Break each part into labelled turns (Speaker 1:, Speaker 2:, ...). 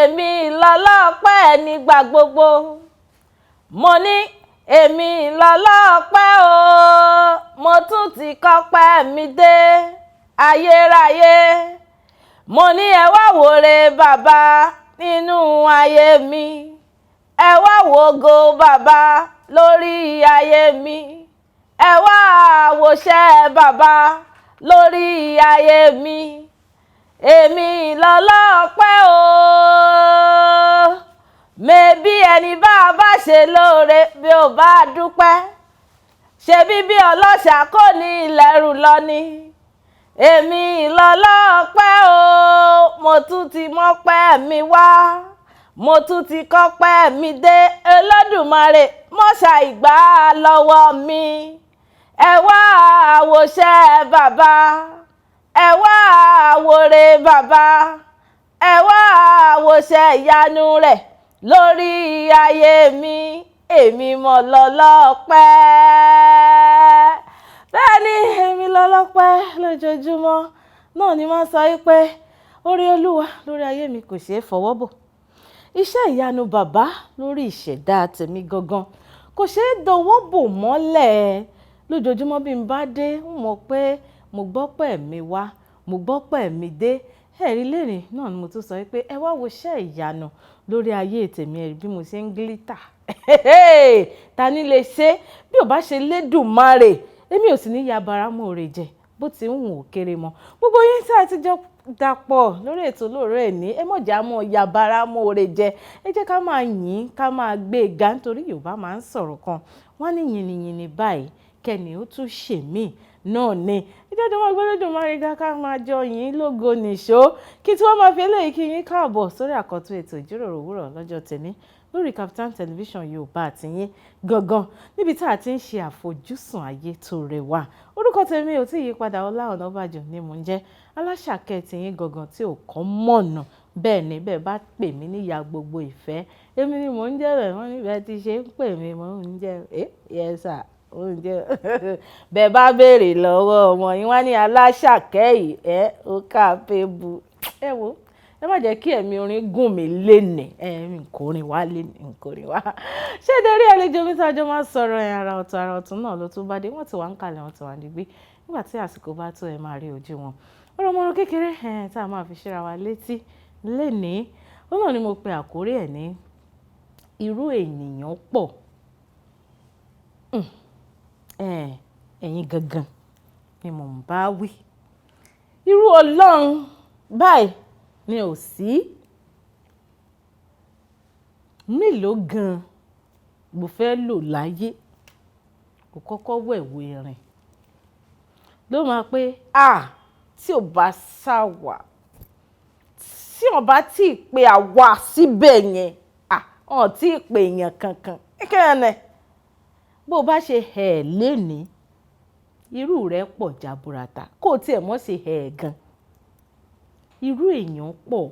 Speaker 1: èmi lọ́lọ́pẹ́ nígbà gbogbo. Mo ní èmi lọ́lọ́pẹ́ o, mo tún ti kọ́pẹ́ mi dé ayérayé. Mo ní ẹ wá wòre bàbá nínú ayé mi, ẹ wá wògo bàbá lórí ayé mi, ẹ wá wòṣẹ́ bàbá lórí ayé mi. Èmi lọ́lọ́pẹ́ o, mẹ́bí ẹni bá ṣe lóore bí ó bá dúpẹ́, ṣebí bí ọlọ́ṣà kò ní ìlẹ́rù lọ ni. Èmi lọ́lọ́pẹ́ o, mo tún ti mọ́pẹ́ mi wá, mo tún ti kọ́pẹ́ mi dé. Olódùmarè mọ́ṣá ìgbà lọ́wọ́ mi, ẹ wá wòṣẹ́ bàbá, ẹ wá wòre bàbá, ẹ wá wòṣẹ́ ìyanu rẹ̀ lórí ayé mi. Èmi mọ̀ lọ́lọ́pẹ́, bẹ́ẹ̀ ni èmi lọ́lọ́pẹ́ lójoojúmọ́. Náà ni máa sọ wípé oore Olúwa lórí ayé mi kò ṣeé fọwọ́ bò. Iṣẹ́ ìyanu bàbá lórí ìṣẹ̀dá tèmi gangan kò ṣeé dọwọ́ bò mọ́lẹ̀. Lójoojúmọ́ bí n bá dé, ń mọ̀ pé mo gbọ́pẹ́ mi wá, mo gbọ́pẹ́ mi dé. Ẹ̀rí lẹ́rìn náà ni mo tún sọ wípé ẹ wá wo iṣẹ́ ìyanu lórí ayé tèmi, ẹ̀rí bí mo ṣe ń glitter. Ta ni lè ṣe bí ò bá ṣe Lédùmarè? Èmi ò sì ní ya bara mọ́ oore jẹ bó ti ń wù ó kéré mọ́. Gbogbo yín tí a ti jọ dàpọ̀ lórí ètò lóòrè ní ẹ mọ̀jà mọ́ ya bara mọ́ oore jẹ. Ẹ jẹ́ ká máa yìn, ká máa gbé e ga, nítorí Yorùbá máa ń sọ̀rọ̀ kan, wọ́n ní yìnyín báyìí kẹ́ni ó tún ṣèmí náà ni. Ìjọba máa gbé Olódùmarè ga, ká máa jọ yìn lógo nìṣó. Kí tí wọ́n máa fi eléyìí kí yín káàbọ̀ sórí àkọ́tún ètò ìjíròrò òwúrọ̀ lọ́jọ́ tèmi lórí Kaftan Television Yorùbá àti yín gangan, níbi tá a ti ń ṣe àfojúsùn ayé tó rẹwà. Orúkọ tèmi ò tí ì yípadà, Ọlá Ọ̀nàbàjọ́ ni mò ń jẹ́, aláṣàkẹ́ ti yín gangan tí ò kọ́ mọ̀nà. Bẹ́ẹ̀ ni bẹ́ẹ̀ bá pè mí níyà gbogbo ìfẹ́, èmi ni mò ń jẹ́ rẹ̀. Wọ́n ní bẹ́ẹ̀ ti ṣe ń pè mí, mò ń jẹ́ yes sir, oúnjẹ. Bẹ́ẹ̀ bá béèrè lọ́wọ́ ọmọ yín, wọ́n ní aláṣàkẹ́ yìí ó kà pé bu. Ẹ wo, ẹ má jẹ́ kí ẹ̀mí orin gùn mí lénìí. Nkòrin wá lénìí, nkòrin wá. Ṣé dérí àlejò mi tájọ́ máa sọ̀rọ̀ ara ọ̀tún náà ló tún bá dé. Wọ́n ti wá ń kalẹ̀, wọ́n ti wá ń digbí. Nígbà tí àsìkò bá tó, ẹ máa rí ojú wọn. Ọ̀rọ̀ mọ́rọ̀ kékeré tá a máa fi ṣíra wa létí lénìí. Ó náà ni mo pe àkórí ẹ̀ ní irú ènìyàn pọ̀. Ẹ̀yin gangan ni mò ń bá wí. Irú Ọlọ́run báyìí ni ò sí. Mélòó gan mo fẹ́ lò láyé, kò kọ́kọ́ wẹ̀wù irin ló máa pé tí ò bá sáwà, tí ò bá tí ì pe àwa síbẹ̀ yẹn, wọn tí ì pe èèyàn kankan. Kẹ́hìnẹ́ bó bá ṣe lénìí, irú rẹ̀ pọ̀ jaburata, kó tiẹ̀ mọ́ ṣe gan. Irú èèyàn pọ̀.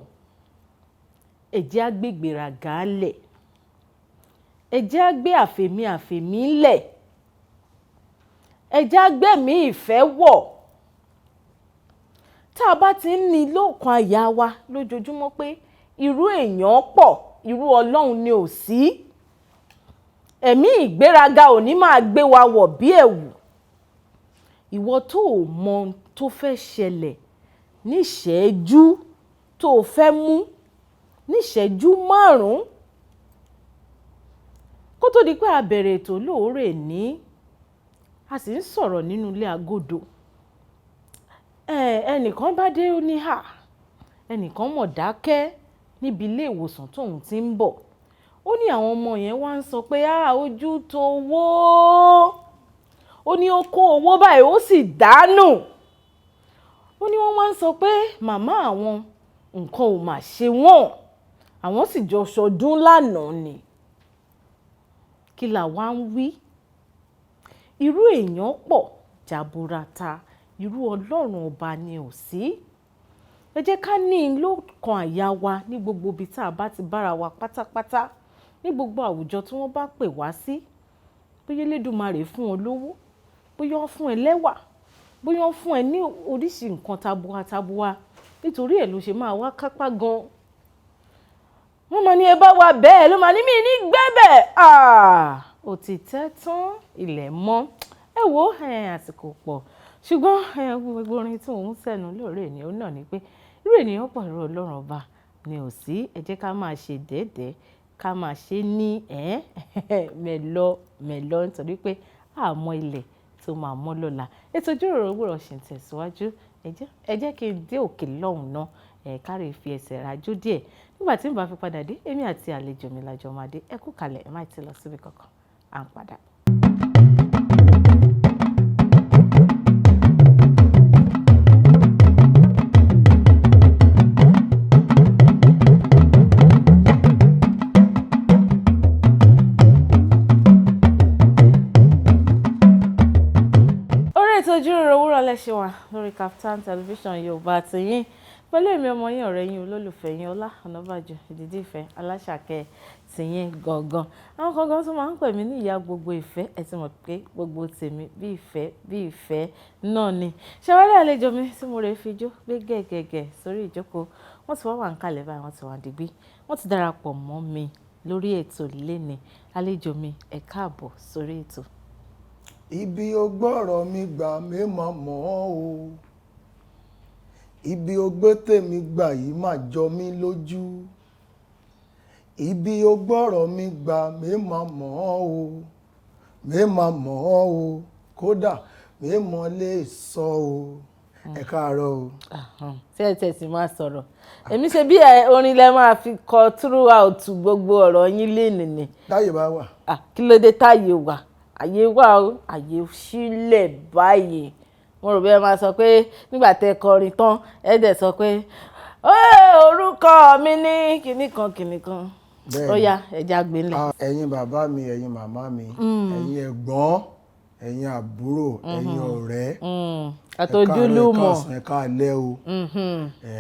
Speaker 1: Ẹ jẹ́ á gbé ìgbéraga lẹ̀, ẹ jẹ́ á gbé àfẹ̀mí lẹ̀, ẹ jẹ́ á gbẹ̀mí ìfẹ́ wọ̀. Tá a bá ti ń ní lọ́kàn àyà wa lójoojúmọ́ pé irú èèyàn pọ̀, irú Ọlọ́run ni ò sí, ẹ̀mí ìgbéraga ò ní máa gbé wa wọ̀ bí ẹ̀wù. Ìwọ tó o mọ ohun tó fẹ́ ṣẹlẹ̀ níṣẹ́jú tó o fẹ́ mú níṣẹ́jú 5 kó tó di pé a bẹ̀rẹ̀ ètò lóòrè ní, a sì ń sọ̀rọ̀ nínú ilé agodo. Ẹnìkan bá dé ó ní ẹnìkan mọ̀ dákẹ́ níbi ilé ìwòsàn tóun ti ń bọ̀. Ó ní àwọn ọmọ yẹn wá ń sọ pé ojú tó wó. Ó ní ó kó owó báyìí ó sì dànù. Ó ní wọ́n wá ń sọ pé màmá àwọn nǹkan ò mà ṣe wọ́n, àwọn sì jọ ṣọdún lánàá ni. Kí là wá ń wí? Irú èèyàn pọ̀ jaburata, irú Ọlọ́run ọba ni ò sí. Ẹ jẹ́ ká ní lọ́kàn àyà wa ní gbogbo ibi tá a bá ti bára wa pátápátá, ní gbogbo àwùjọ tí wọ́n bá pè wá sí. Bóyá Elédùmarè fún ọ lówó, bóyá wọ́n fún ẹ lẹ́wà, bóyá wọ́n fún ẹ ní oríṣi nǹkan tabuwa, nítorí ẹ̀ ló ṣe máa wá kápá gan. wọ́n máa ní ẹ bá wa bẹ́ẹ̀ ló máa ní mí ní gbẹ́bẹ̀ ó ti tẹ́ tán ilẹ̀ mọ́ ẹ wo àsìkò pọ̀ ṣùgbọ́n gbogbo orin tí òun sẹ́nu lóore ènìyàn náà ni pé irú ènìyàn pọ̀ irú Ọlọ́run ọba ni ò sí ẹ jẹ́ ká máa ṣe déédéé ká máa ṣe ní mẹ́lọ nítorí pé àmọ́ ilẹ̀ tó máa mọ́ lọ́la ètò ìjíròrò òwúrọ̀ ṣì ń tẹ̀síwájú ẹ jẹ́ kí n dé òkè lọ́hùn náà káre fi ẹsẹ̀ rájò díẹ̀ nígbà tí n bá fi padà dé èmi àti àlejò mi lájọ máa dé ẹ kú kalẹ̀ ẹ má ti lọ síbi kankan à ń padà. Ìjíròrò òwúrọ̀ lẹ́ṣẹ̀ wà lórí Kaftan television Yorùbá tiyín pẹ̀lú èmi ọmọ yín ọ̀rẹ́ yín olólùfẹ́ yín Ọlá Ọ̀nàbàjọ ìdídí ìfẹ́ aláṣàkẹ́ tiyín gangan àwọn kankan tó máa ń pè mí ní ìyá gbogbo ìfẹ́ ẹ ti mọ̀ pé gbogbo tèmi bí ìfẹ́ náà ni ṣàwárí àlejò mi tí mo rè fi jó gbé gẹ̀gẹ̀gẹ̀ sórí ìjókòó wọ́n ti wá ń kalẹ̀ báyìí wọ́n ti wá dìgbì wọ́n ti darapọ̀ mọ́ mi lórí ètò lénìí àlejò mi ẹ káàbọ̀ sórí ètò.
Speaker 2: Ibi ó gbọ́rọ̀ mi gbà mí mọ̀ o ibi ó gbé tèmi gbà yìí má jọ mí lójú ibi ó gbọ́rọ̀ mi gbà mí mọ̀ o kódà mí mọ̀ lè sọ o ẹ káàárọ̀ o.
Speaker 1: tí ẹ sì máa sọ̀rọ̀ èmi ṣe bí orin lẹ máa fi kọ throughout gbogbo ọ̀rọ̀ yín lénìí ni.
Speaker 2: táyé bá wà.
Speaker 1: kí ló dé táyé wà àyè wà ó àyè sílẹ̀ báyìí mo rò bí ẹ máa sọ pé nígbà tẹ kọrin tán ẹ dẹ̀ sọ pé orúkọ mi ní kìnnìkan ó yá ẹja gbélé.
Speaker 2: ẹ̀yin bàbá mi ẹ̀yin màmá mi ẹ̀yin ẹ̀gbọ́n ẹ̀yin àbúrò ẹ̀yin ọ̀rẹ́
Speaker 1: àtòjúlùmọ̀
Speaker 2: ẹ káalẹ́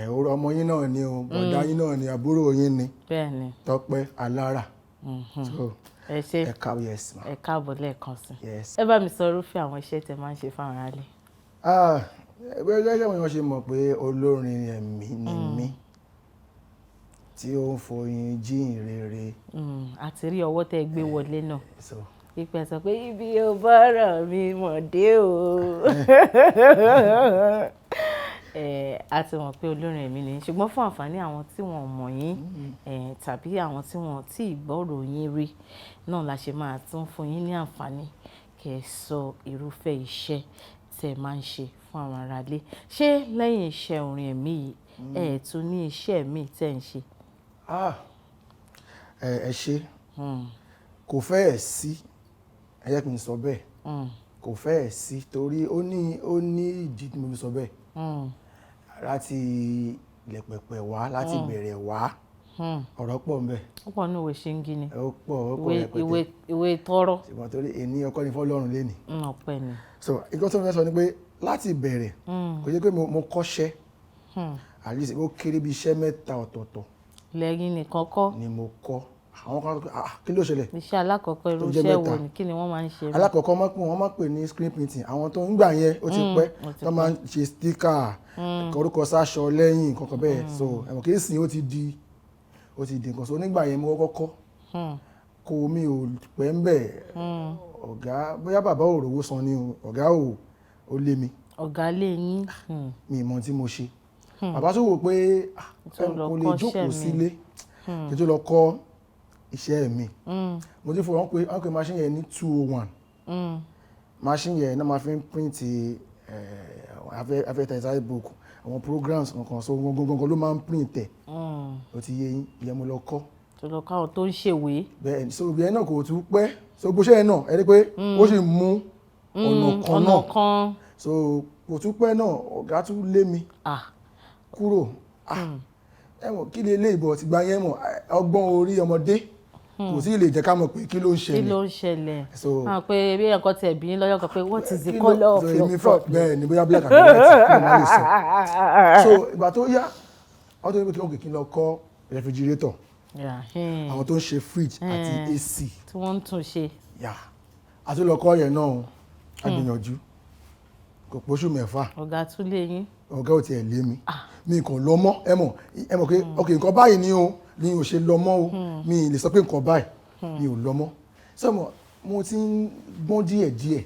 Speaker 2: o ọmọ yín náà ni o bọ̀dá yín náà ni àbúrò yín ni Tọ́pẹ́ Alára.
Speaker 1: ẹ ṣe ẹ káàbọ̀ lẹ́ẹ̀kan sí ẹ bá mi sọ irúfẹ́ àwọn iṣẹ́ tẹ máa ń ṣe fáwọn aráàlú.
Speaker 2: gẹ́gẹ́ bí wọ́n ṣe mọ̀ pé olórin ẹ̀mí ni mí tí ó ń foyin jíhìn rere.
Speaker 1: àti rí ọwọ́ tẹ́ gbé wọlé náà pípẹ́ sọ pé ibi ò bọ́rọ̀ mi mọ̀ dé o. a ti mọ̀ pé olórin ẹ̀mí ni ṣùgbọ́n fún àǹfààní àwọn tí wọ́n mọ̀ yín tàbí àwọn tí wọ́n tí ìgbọ́rò yín rí náà la ṣe máa tún fún yín ní àǹfààní kẹ́ ẹ sọ irúfẹ́ iṣẹ́ tẹ́ máa ń ṣe fún àwọn aráalé ṣé lẹ́yìn iṣẹ́ orin ẹ̀mí yìí ẹ tún ní iṣẹ́ míì tẹ́ ń ṣe.
Speaker 2: ẹ ṣe kò fẹ́ẹ̀ sí ẹ jẹ́ kí n sọ bẹ́ẹ̀ kò fẹ́ẹ̀ sí torí ó ní ìdí tí mo fi sọ bẹ́ẹ̀ láti ilẹ̀ pẹ̀pẹ̀ wá láti bẹ̀rẹ̀ wá ọ̀rọ̀ pọ̀ ńbẹ̀.
Speaker 1: ó pọ̀ ní ìwé ṣéńgì ni
Speaker 2: ó pọ̀ rẹpẹtẹ
Speaker 1: ìwé tọrọ.
Speaker 2: ṣùgbọ́n torí ènìyàn kọ́ ni fọ́lọ́run lé ní.
Speaker 1: ọpẹ́ ni.
Speaker 2: so nǹkan tó ń fẹ́ sọ ni pé láti bẹ̀rẹ̀ kò yẹ pé mo kọ́ṣẹ́ at least ó kéré bí iṣẹ́ 3 ọ̀tọ̀ọ̀tọ̀.
Speaker 1: lẹ́yìn nìkan kọ́.
Speaker 2: ni mo kọ́ àwọn kan kí ló ṣẹlẹ̀.
Speaker 1: iṣẹ́ alákọ̀ọ́kọ́ irú iṣẹ́ wo ni kí ni wọ́n máa ń ṣe.
Speaker 2: alákọ̀ọ́kọ́ wọ́n máa ń pè ní screen printing àwọn tó ń gbà yẹn ó ti pẹ́ tó máa ń ṣe sticker orúkọ sáṣọ lẹ́yìn kankan bẹ́ẹ̀ so ẹ̀wọ̀n kì í sìn ó ti di nǹkan so nígbà yẹn mo kọ́kọ́ kó mi ò pẹ́ ń bẹ̀ ọ̀gá bóyá bàbá òrówó san ni ọ̀gá ò lé mi.
Speaker 1: ọ̀gá lé yín.
Speaker 2: mi mọ̀ tí mo ṣe bàbá tó wò pé kò lè jókòó sílé kí tó lọ kọ́ iṣẹ́ mi mo ti fọ wọn pe machine yẹn ní 201 machine yẹn náà máa fi ń print advertising book àwọn programs nǹkan so gangan ló máa ń print ẹ̀ ó ti yé yín ìyẹn mo lọ kọ́.
Speaker 1: tó lọ káwọn tó ń ṣèwé.
Speaker 2: bẹ́ẹ̀ so ìyẹn náà kò tún pẹ́ so gbóṣẹ́ yẹn náà ẹ rí pé ó sì mú ọ̀nà kan náà so kò tún pẹ́ náà ọ̀gá tún lé mi kúrò ẹ̀wọ̀n kí lè lé ìbọ̀ tìgbà yẹn mọ̀ ọgbọ́n orí ọmọdé kò sí lè jẹ́ ká mọ̀ pé kí ló ń ṣẹlẹ̀.
Speaker 1: kí ló ń ṣẹlẹ̀ pé bí ẹ̀kọ́ tiẹ̀ bí lọ́yọ̀ kan pé what is the colour of your front.
Speaker 2: bẹ́ẹ̀ ni bóyá black and white kí ló máa lè sọ. so ìgbà tó yá wọ́n tó ní pé kí n lọ kọ́ refrigerator àwọn tó ń ṣe fridge àti AC.
Speaker 1: tí wọ́n ń tún ṣe.
Speaker 2: àti lọ kọ́ yẹn náà a gbìyànjú kò pósù 6.
Speaker 1: ọ̀gá tún lé yín.
Speaker 2: ọ̀gá ò tiẹ̀ lé mi mi kàn lọ mọ́ ẹ mọ̀ pé ok nǹkan báyìí ni o ni ò ṣe lọ mọ́ o mi ì lè sọ pé nǹkan báyìí mi ò lọ mọ́ sọ́mọ mo ti ń gbọ́n díẹ̀díẹ̀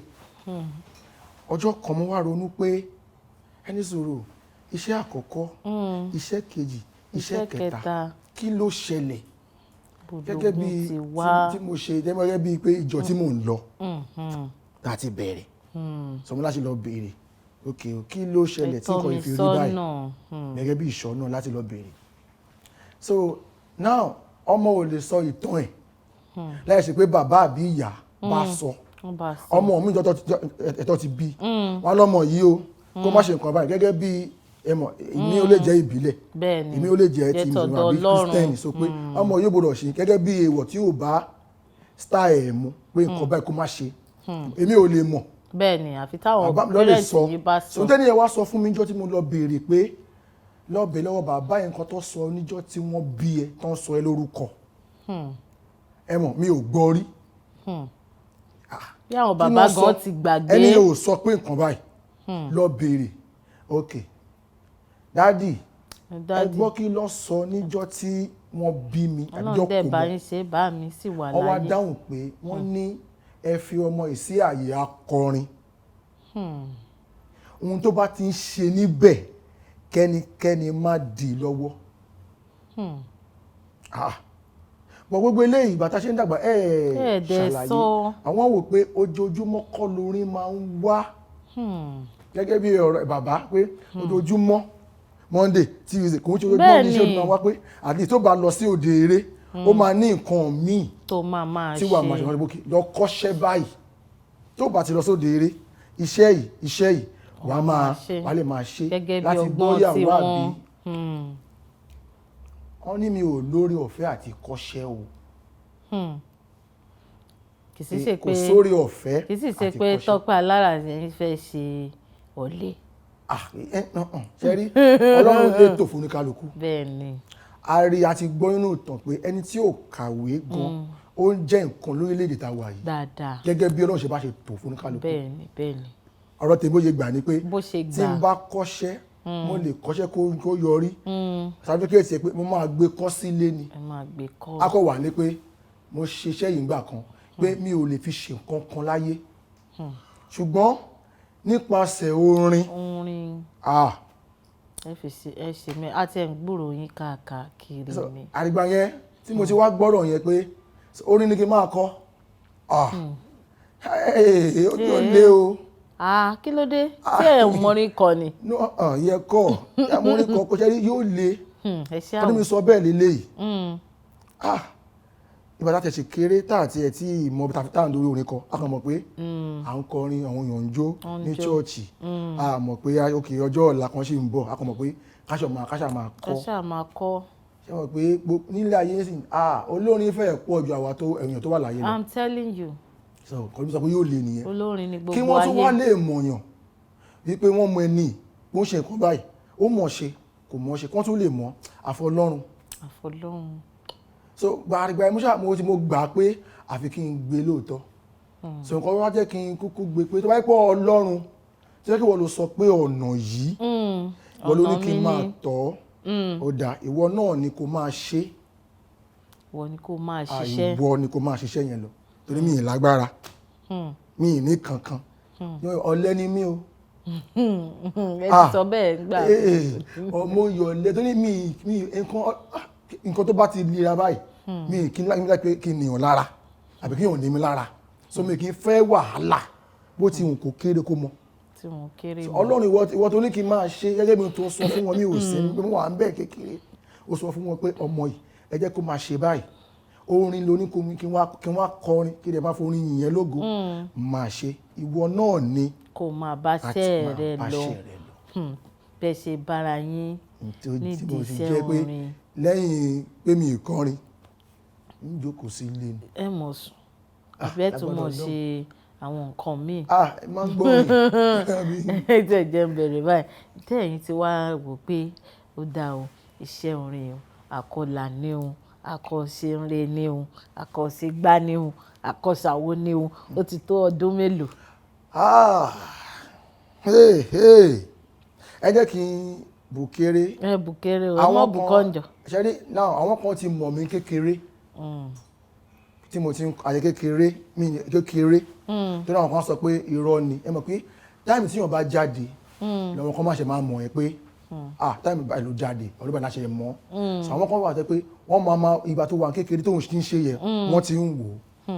Speaker 2: ọjọ́ kan mo wá ronú pé ẹni sọ̀rọ̀ iṣẹ́ àkọ́kọ́ iṣẹ́ kejì iṣẹ́ kẹta kí ló ṣẹlẹ̀ gẹ́gẹ́ bí tí mo ṣe gẹ́gẹ́ bí pé ìjọ tí mò ń lọ láti bẹ̀rẹ̀ sọmọ láti lọ béèrè ok kí ló ṣẹlẹ̀ tí nǹkan ìfi rí báyìí gẹ́gẹ́ bí ìṣọ́nà láti lọ béèrè so now ọmọ ò lè sọ ìtàn ẹ̀ láì ṣe pé bàbá àbí ìyá bá sọ ọmọ mi ẹ̀tọ́ ti bí wọn lọ́mọ yìí o kó má ṣe nǹkan báyìí gẹ́gẹ́ bí ìmí ó lè jẹ́ ìbílẹ̀ ìmí ó lè jẹ́ ti mùsùlùmí àbí kírísítẹ́nì so pé ọmọ yóò gbọdọ̀ ṣe gẹ́gẹ́ bí èèwọ̀ tí yóò bá style ẹ̀ mu pé nǹkan báyìí kó má ṣe èmi ò lè mọ̀
Speaker 1: bẹ́ẹ̀ni àfi táwọn parents yìí bá sọ.
Speaker 2: sọtẹ́ni ẹ wá sọ fún mi níjọ́ tí mo lọ béèrè pé lọ́bẹ̀ lọ́wọ́ bàbá yẹn kan tó sọ níjọ́ tí wọ́n bí ẹ tó ń sọ ẹ lórúkọ ẹ mọ̀ mi ò gbọ́ rí.
Speaker 1: bí àwọn bàbá gan ti gbàgbé.
Speaker 2: ẹni yóò sọ pé nǹkan báyìí lọ béèrè ok dádì ẹ gbọ́ kí ló sọ níjọ́ tí wọ́n bí mi àjọ kò mọ̀
Speaker 1: ọlọ́run dẹ̀ bá yín ṣe bá mi sì wà láyé.
Speaker 2: ó wá dáhùn pé wọ́n ní ẹ fi ọmọ yìí sí àyè akọrin ohun tó bá ti ń ṣe níbẹ̀ kẹ́nikẹ́ni má dì í lọ́wọ́ bọ̀ gbogbo eléyìí bàtà ṣe ń dàgbà ṣàlàyé àwọn wò pé ojoojúmọ́ kọ́ lórin máa ń wá gẹ́gẹ́ bí ọ̀rọ̀ bàbá pé ojoojúmọ́ Monday Tuesday kò ń ṣe ojoojúmọ́ ní iṣẹ́ òdùnmọ̀ wá pé àti tó bá lọ sí òde eré ó máa ní nǹkan míì
Speaker 1: tó máa ṣe
Speaker 2: tí wàá máa ṣe wọ́n ní bókè lọ kọ́ṣẹ́ báyìí tó bá ti lọ sóde eré iṣẹ́ yìí wàá lè máa ṣe láti gbóyàwó àbí wọ́n ní mi ò lórí ọ̀fẹ́ àti kọ́ṣẹ́ o
Speaker 1: kì í ṣe pé
Speaker 2: kò sórí ọ̀fẹ́
Speaker 1: kì í sì ṣe pé Tọ́pẹ́ Alára yẹn fẹ́ ṣe ọ̀lẹ.
Speaker 2: ṣe rí Ọlọ́run lè tò fún ní kálukú
Speaker 1: bẹ́ẹ̀ ni
Speaker 2: a rí a ti gbọ́ nínú ìtàn pé ẹni tí ò kàwé gan ó ń jẹ́ nǹkan lórílẹ̀‐èdè tá a wà yìí
Speaker 1: dáadáa
Speaker 2: gẹ́gẹ́ bí Ọlọ́run ṣe bá ṣe tò fún ní kálukú
Speaker 1: bẹ́ẹ̀ ni
Speaker 2: ọ̀rọ̀ tèmi ó yẹ gbà ní pé tí n bá kọ́ṣẹ́ mo lè kọ́ṣẹ́ kó yọrí sáfíkẹ́ẹ̀tì pé mo máa gbé kọ́ sílé ni a kò wà ní pé mo ṣiṣẹ́ yìí gbà kan pé mi ò lè fi ṣe nǹkan kan láyé ṣùgbọ́n nípasẹ̀ orin
Speaker 1: ẹ ṣe mi àti ẹ̀ ń gbúrò yín káàkiri ni.
Speaker 2: àrígbà yẹn tí mo ti wá gbọ́rọ̀ yẹn pé orin ni kí n máa kọ́ ó lé o.
Speaker 1: Kí ló dé tí ẹ̀ ń mọrin kọ ni.
Speaker 2: yẹ kọ́ mọrin kọ kó ṣe yóò lé ọdún mi sọ bẹ́ẹ̀ lélẹ́yìí ìbàdàn tẹ̀sí kéré tá àti ẹ̀ tí ìmọ̀ bí tàfi táwọn lórí orin kọ a kàn mọ̀ pé à ń kọrin àwọn èèyàn ń jó ní ṣọ́ọ̀ṣì a mọ̀ pé òkè ọjọ́ ọ̀la kan ṣì ń bọ̀ a kàn mọ̀ pé káṣà máa kọ́ ṣé mọ̀ pé nílé ayé sì olórin fẹ́ẹ̀ pọ̀ ju àwa tó èèyàn tó wà láyé lọ.
Speaker 1: I'm telling you.
Speaker 2: kọ́ ló sọ pé yóò lè nìyẹn
Speaker 1: olórin ni gbogbo ayé
Speaker 2: kí wọ́n tún wá lè mọ̀yàn wípé wọ́n mọ ẹni bó ṣe nǹkan báyìí ó mọ̀ ṣe kò mọ̀ ṣe kí wọ́n tún lè mọ̀ àfọlọ́run. so gbàgbà ẹ mo gbà pé àfi kí n gbé lóòótọ́ so nǹkan wá jẹ́ kí n kúkú gbé pé tó bá pọ̀ Ọlọ́run tí wọ́n lọ sọ pé ọ̀nà yìí wọ́n ló ní kí n máa tọ́ ó dà ìwọ náà ni kò máa ṣe
Speaker 1: ìwọ ni kò máa ṣiṣẹ́
Speaker 2: ìwọ ni kò máa ṣiṣẹ́ yẹn lọ torí mi ì lágbára mi ì ní kankan ọ̀lẹ ni mí o
Speaker 1: ẹ ti sọ bẹ́ẹ̀ gbà
Speaker 2: ọmọ yọ̀lẹ torí mi nǹkan tó bá ti lera báyìí mi kì í láì kí n nìyàn lára àbí kí n ò ní mi lára so mi kì í fẹ́ wàhálà bó ti hùn kó kéré kó mọ Ọlọ́run ìwọ tó ní kí n máa ṣe gẹ́gẹ́ bí tó sọ fún wọn mi ò sẹ́ni pé mo wà ń bẹ́ẹ̀ kékeré ó sọ fún wọn pé ọmọ yìí ẹ jẹ́ kó máa ṣe báyìí orin ló ní kí n wá kọrin kí ẹ bá forin yìnyẹn lógo máa ṣe ìwọ náà ni
Speaker 1: kó máa bá ṣẹ́ rẹ lọ bẹ́ẹ̀ ṣe bára yín nídìí iṣẹ́ orin
Speaker 2: lẹ́yìn pé mi ìkọrin ń jókòó sí ilé ni.
Speaker 1: ẹ mọ̀ sùn ìfẹ́ tó mọ̀ ṣe àwọn nǹkan míì.
Speaker 2: ẹ máa ń gbọ́ mi.
Speaker 1: ẹ tẹ̀ jẹ́ ń bẹ̀rẹ̀ báyìí tẹ̀yìn tí wàá wò pé ó dá o iṣẹ́ orin o àkọlà ní o àkọsẹ̀rẹ̀ ní o àkọsẹ̀gbá ní o àkọsàwó ní o ó ti tó ọdún mélòó.
Speaker 2: ẹ jẹ́ kí n Bùkéré.
Speaker 1: Bùkéré o ọmọ Bùkọ́njọ.
Speaker 2: ṣẹ́rí náà àwọn kan ti mọ̀ mí kékeré tí mo ti ń àyè kékeré tó náà kan sọ pé irọ́ ni ẹ mọ̀ pé táìmù tí yàn bá jáde lọ́wọ́ kan má ṣe máa mọ̀ ẹ́ pé táìmù báyìí ló jáde ọdún báyìí láṣẹ mọ́ àwọn kan wà tẹ́ pé wọ́n máa ìgbà tó wà kékeré tóun ti ń ṣe yẹ wọ́n ti ń wò ó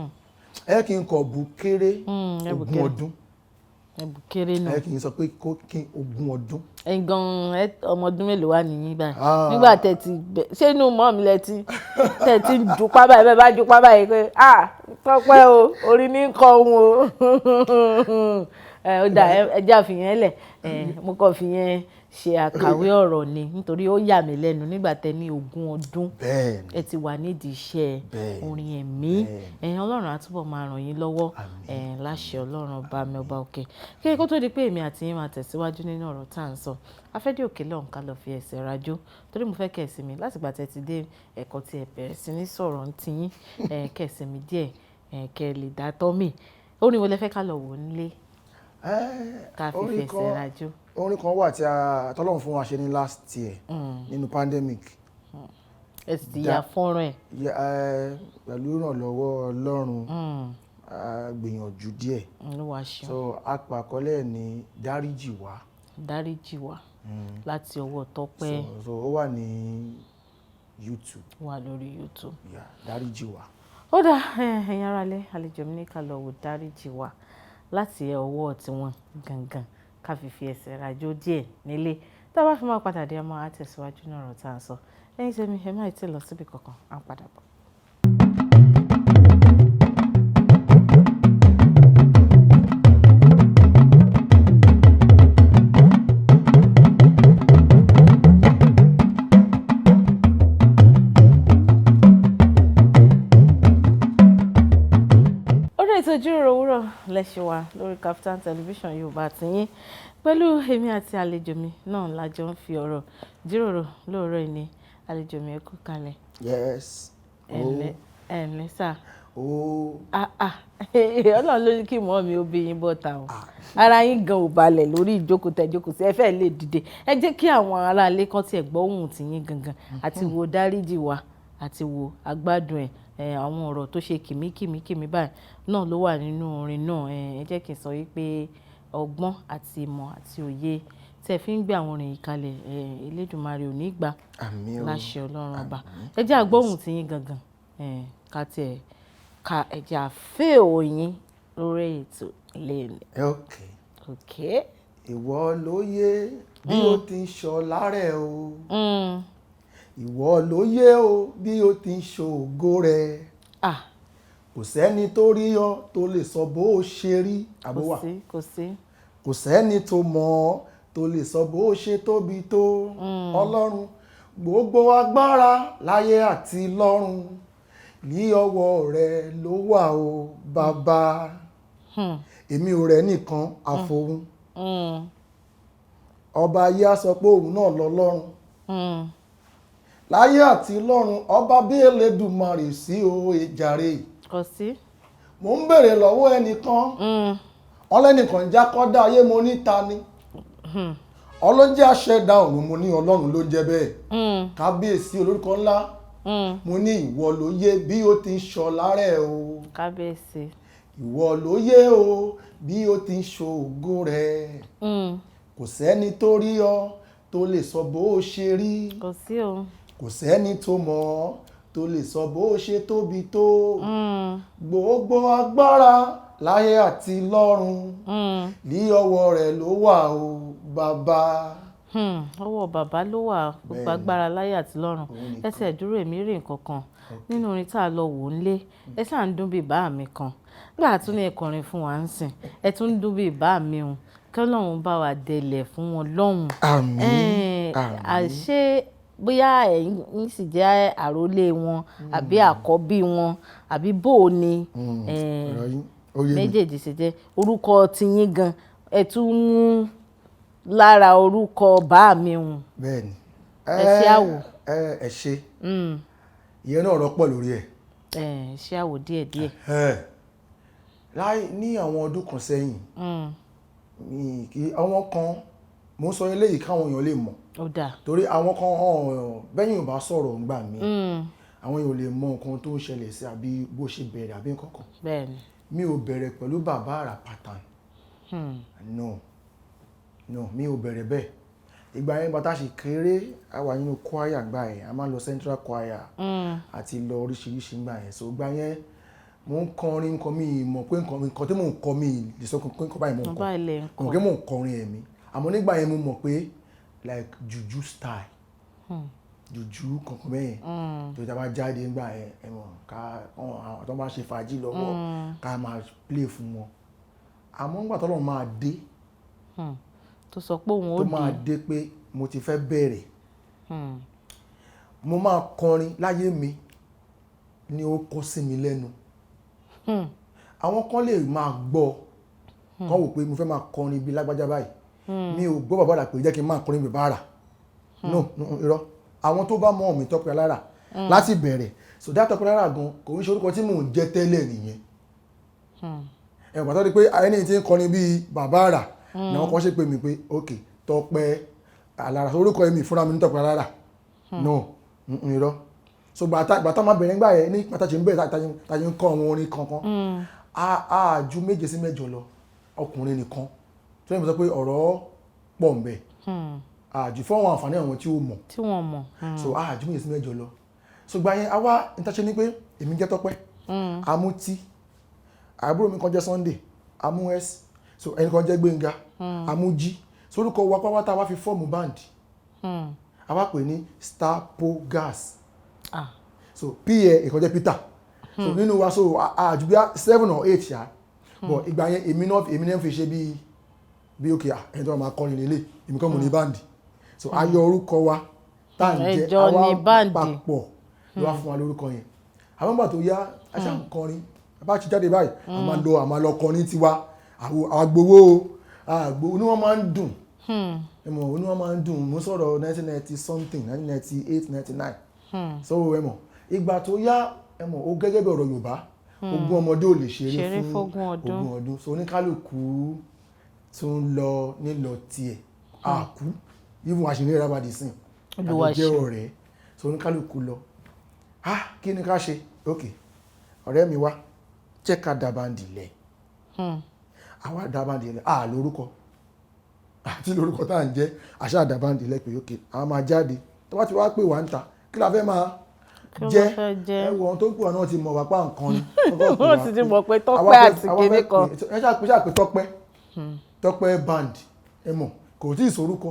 Speaker 2: ẹ kí n kọ Bùkéré ogún ọdún
Speaker 1: Bùkéré náà
Speaker 2: ẹ kì í sọ pé kó kí ogún ọdún.
Speaker 1: ẹ̀yin gan ọmọ ọdún mélòó wà nìyí báyìí nígbà tẹ̀tí ṣé inú mọ́ mi tẹ̀tí jupá báyìí bẹ́ẹ̀ bá jupá báyìí pé Tọ́pẹ́ o orí ní kọ́ òun o ó dà ẹjẹ́ àfihàn lẹ̀ mo kàn fi yẹn ṣe àkàwé ọ̀rọ̀ ni nítorí ó yà mí lẹ́nu nígbà tẹ́ ní ogún ọdún ẹ ti wà nídìí iṣẹ́ orin ẹ̀mí Ọlọ́run á túbọ̀ máa ràn yín lọ́wọ́ láṣẹ Ọlọ́run ọba mi ọba òkè kí kó tó di pé èmi àti yín máa tẹ̀síwájú nínú ọ̀rọ̀ tá à ń sọ afẹ́dé òkè lọ́hùn ká lọ fi ẹsẹ̀ rajó torí mo fẹ́ kẹ̀sì mi láti gbà tẹ́ ti dé ẹ̀kọ́ tí ẹ bẹ̀rẹ̀ sí ní sọ̀rọ̀ ń tiyín kẹ̀sì mi díẹ̀ kẹ́ lè dá tọ́ mi orin wo lẹ fẹ́ ká lọ wò nílé ká fi fẹsẹ̀ rajó.
Speaker 2: Orin kan wà tí Ọlọ́run fún wa ṣe ní last year nínú pandemic.
Speaker 1: ẹ sì ti ya fọ́nrán ẹ̀.
Speaker 2: Pẹ̀lú ìrànlọ́wọ́ Ọlọ́run gbìyànjú díẹ̀. So apàkọ́lẹ̀ ní dáríjì wá.
Speaker 1: Dáríjì wá láti ọwọ́ Tọ́pẹ́.
Speaker 2: So ó wà ní YouTube.
Speaker 1: Wà lórí YouTube.
Speaker 2: Dáríjì wá.
Speaker 1: Ó dà ẹ̀yin aráalé àlejò mi ní ká lọ wò dáríjì wá láti ọwọ́ tiwọn gangan ká fi ẹsẹ̀ rajó díẹ̀ nílé tá a bá fi máa padà dé ọmọ àtẹ̀síwájú náà ọ̀rọ̀ tá à ń sọ ẹ̀yin tẹ́mi ẹ má ti lọ síbi kankan à ń padà bọ̀. Ìjíròrò òwúrọ̀ lẹ́ṣẹ̀ wa lórí Kaftan television Yorùbá tiyín pẹ̀lú èmi àti àlejò mi náà lájọ ń fi ọ̀rọ̀ jíròrò lóòrọ̀ ìní àlejò mi ẹ kú kalẹ̀.
Speaker 2: Yes.
Speaker 1: ẹ̀ǹlẹ́ sà. Ọlọ́run ló ní kí mọ́ mi ó bí yín bọ́ta o ara yín gan ò balẹ̀ lórí ìjókòó tẹ́jókòó sí ẹ fẹ́ lè dìde ẹ jẹ́ kí àwọn aráalé kan tiẹ̀ gbọ́ ohùn tiyín gangan àti wo dáríjì wa àti wo agbádùn ẹ̀ àwọn ọ̀rọ̀ tó ṣe kìmíkìmí báyìí náà ló wà nínú orin náà ẹ jẹ́ kí n sọ wípé ọgbọ́n àti ìmọ̀ àti òye tẹ́ fi ń gbé àwọn orin yìí kalẹ̀ Elédùmarè ò ní gbà láṣẹ Ọlọ́run ọba ẹ jẹ́ àgbóhùn tí yín gangan ká tiẹ̀ ka ẹ jẹ́ àfẹ́ òyìn lórí ètò lẹ́nu.
Speaker 2: ok ìwọ ló yé bí o ti ń ṣọlá rẹ o ìwọ ló yé o bí o ti ń ṣògo rẹ kò sẹ́ni tó rí ọ tó lè sọ bó o ṣe rí àbúwà kò sẹ́ni tó mọ̀ ọ́ tó lè sọ bó o ṣe tóbi tó Ọlọ́run gbogbo agbára láyé àti lọ́run ní ọwọ́ rẹ ló wà o bàbá èmi ò rẹ̀ nìkan àfohùn ọba ayé á sọ pé òun náà lọ́lọ́run láyé àti lọ́run ọba bí Elédùmarè sí o èjàre
Speaker 1: kò sí.
Speaker 2: mo ń bèrè lọ́wọ́ ẹnìkan ọlẹ́nìkan jákọ́dá ayé mo ní ta ni ọlọ́jẹ́ àṣẹ̀dá ọ̀run mo ní Ọlọ́run ló jẹ́ bẹ́ẹ̀ kábíyèsí olórúkọ ńlá mo ní ìwọ ló yé bí ó ti ń ṣọlá rẹ̀ o
Speaker 1: kábíyèsí
Speaker 2: ìwọ ló yé o bí ó ti ń ṣògo rẹ̀ kò sẹ́ni tó rí ọ tó lè sọ bó o ṣe rí
Speaker 1: kò sí o
Speaker 2: kò sẹ́ni tó mọ̀ ọ́ tó lè sọ bó o ṣe tóbi tó gbogbo agbára láyé àti lọ́run ní ọwọ́ rẹ̀ ló wà o bàbá.
Speaker 1: Ọwọ́ bàbá ló wà gbogbo agbára láyé àti lọ́run ẹsẹ̀ dúró èmi rí nǹkan kan nínú orin tá a lọ wò ń lé ẹ ṣáà ń dún bíi bá mi kan nígbà tún ní ẹkọrin fún wa ń sìn ẹ tún ń dún bíi bá mi hùn kí Ọlọ́run bá wa délẹ̀ fún wọn lọ́hùn.
Speaker 2: àmín
Speaker 1: àṣé bóyá ẹ̀yin sì jẹ́ àrólé wọn àbí àkọ́bí wọn àbí bó o ní méjèèjì ṣe jẹ́ orúkọ tiyín gan ẹ tún mú lára orúkọ bá mi hùn.
Speaker 2: bẹ́ẹ̀ni
Speaker 1: ẹ ṣe àwò.
Speaker 2: ẹ ṣe ìyẹn náà rọpò lórí ẹ.
Speaker 1: ẹ ṣe àwò díẹ̀díẹ̀.
Speaker 2: láì ní àwọn ọdún kan sẹ́yìn àwọn kan mo ń sọ eléyìí káwọn èèyàn lè mọ̀
Speaker 1: ó dáa.
Speaker 2: torí àwọn kan bẹ́yìn ò bá sọ̀rọ̀ ńgbà mí àwọn èèyàn ò lè mọ nǹkan tó ń ṣẹlẹ̀ sí àbí bó ṣe bẹ̀rẹ̀ àbí nǹkan kan.
Speaker 1: Bẹ́ẹ̀ni.
Speaker 2: Mi ò bẹ̀rẹ̀ pẹ̀lú bàbá àrà pattern. No mi ò bẹ̀rẹ̀ bẹ́ẹ̀. Ìgbà yẹn bàtà ṣe kéré a wà nínú choir gbà yẹn a máa ń lọ central choir àti lọ oríṣiríṣi gbà yẹn so gbà yẹn mo ń kọrin nǹkan mi mọ̀ pé nǹkan tí mò ń kọ mi lè sọ pé nǹkan báyìí mò ń kọ mọ̀ pé mò ń kọrin ẹ̀mí àmọ́ nígbà yẹn mo mọ̀ pé like juju style juju kankan bẹ́yẹn tó ta bá jáde nígbà yẹn ẹ̀mọ̀ ká àwọn tó bá ṣe fàájì lọ́wọ́ ká máa play fún wọn àmọ́ nígbà tó lọ́run máa dé
Speaker 1: tó sọ pé òun ó
Speaker 2: tó máa dé pé mo ti fẹ́ bẹ̀rẹ̀ mo máa kọrin láyé mi ni ó kó sí mi lẹ́nu àwọn kan lè máa gbọ́ kán wò pé mo fẹ́ máa kọrin bí lágbájá báyìí mi ò gbọ́ bàbá rà pé jẹ́ kí n máa kọrin bí bàbá rà no irọ́ àwọn tó bá mọ̀ mí Tọ́pẹ́ Alára láti bẹ̀rẹ̀ so dá Tọ́pẹ́ Alára gan kò ń ṣe orúkọ tí mò ń jẹ́ tẹ́lẹ̀ nìyẹn ẹ̀wọ̀n pàtó di pé ẹni tí ń kọrin bí bàbá rà náà kan ṣe pé mi pé ok Tọ́pẹ́ Alára orúkọ èmi fúnra mi ní Tọ́pẹ́ Alára no irọ́ so gbàtà máa bẹ̀rẹ̀ nígbà yẹn ní pàtàkì ń bẹ̀rẹ̀ tàyí ń kọ́ àwọn orin kankan a ju 7 sí 8 lọ ọkùnrin nìkan tó yẹ sọ pé ọ̀rọ̀ pọ̀ ń bẹ àjù fún àwọn àǹfààní àwọn tí wọ́n mọ̀ so a ju 7 sí 8 lọ so gbà yẹn a wá ìtàṣe ní pé èmi jẹ́ Tọ́pẹ́ amú T àbúrò mi kan jẹ́ Sunday amú S so ẹnì kan jẹ́ Gbénga amú G so orúkọ wa pátá wá fi fọ́ọ̀mù band a wá pè ní Starpogas so pa ìkan jẹ́ Peter so nínú wa so àjù bí 7 or 8 ṣá but ìgbà yẹn èmi náà fi ṣe bí ok ẹni tó máa kọrin lélẹ̀ èmi kan mo ní band so a yọ orúkọ wa tá à ń jẹ́ àwa papọ̀ ló wá fún wa lórúkọ yẹn àwọn ìgbà tó yá aṣá ń kọrin bá ti jáde báyìí a máa lọ kọrin tiwa àgbowó ní wọ́n máa ń dùn ẹ̀mọ̀ ní wọ́n máa ń dùn mo sọ̀rọ̀ 1990 something 1998 99 so ẹ̀mọ̀ ìgbà tó yá ẹ̀mọ̀ ó gẹ́gẹ́ bí ọ̀rọ̀ Yorùbá ogún ọmọdé ò lè ṣeré fún ogún ọdún so oníkálùkù tó ń lọ nílọ tiẹ̀ àkú even àṣírí rábàdì sìn àjọjẹ́ ọ̀rẹ́ so oníkálùkù lọ kí ni ká ṣe ok ọ̀rẹ́ mi wá jẹ́ ká dábàndì lẹ̀ àwa dábàndì lẹ̀ lórúkọ àti lórúkọ tá à ń jẹ́ àṣà dábàndì lẹ̀ pé ok àwọn máa jáde tó bá ti wá pè wá ń ta kí la fẹ́ máa jẹ́ ẹwọ̀n tó pọ̀ náà ti mọ̀ wá pa nǹkan ni
Speaker 1: wọ́n ti ti mọ̀ pé Tọ́pẹ́ àti kéde kan
Speaker 2: ẹ ṣàpè Tọ́pẹ́ band ẹ mọ̀ kò tí ì sorúkọ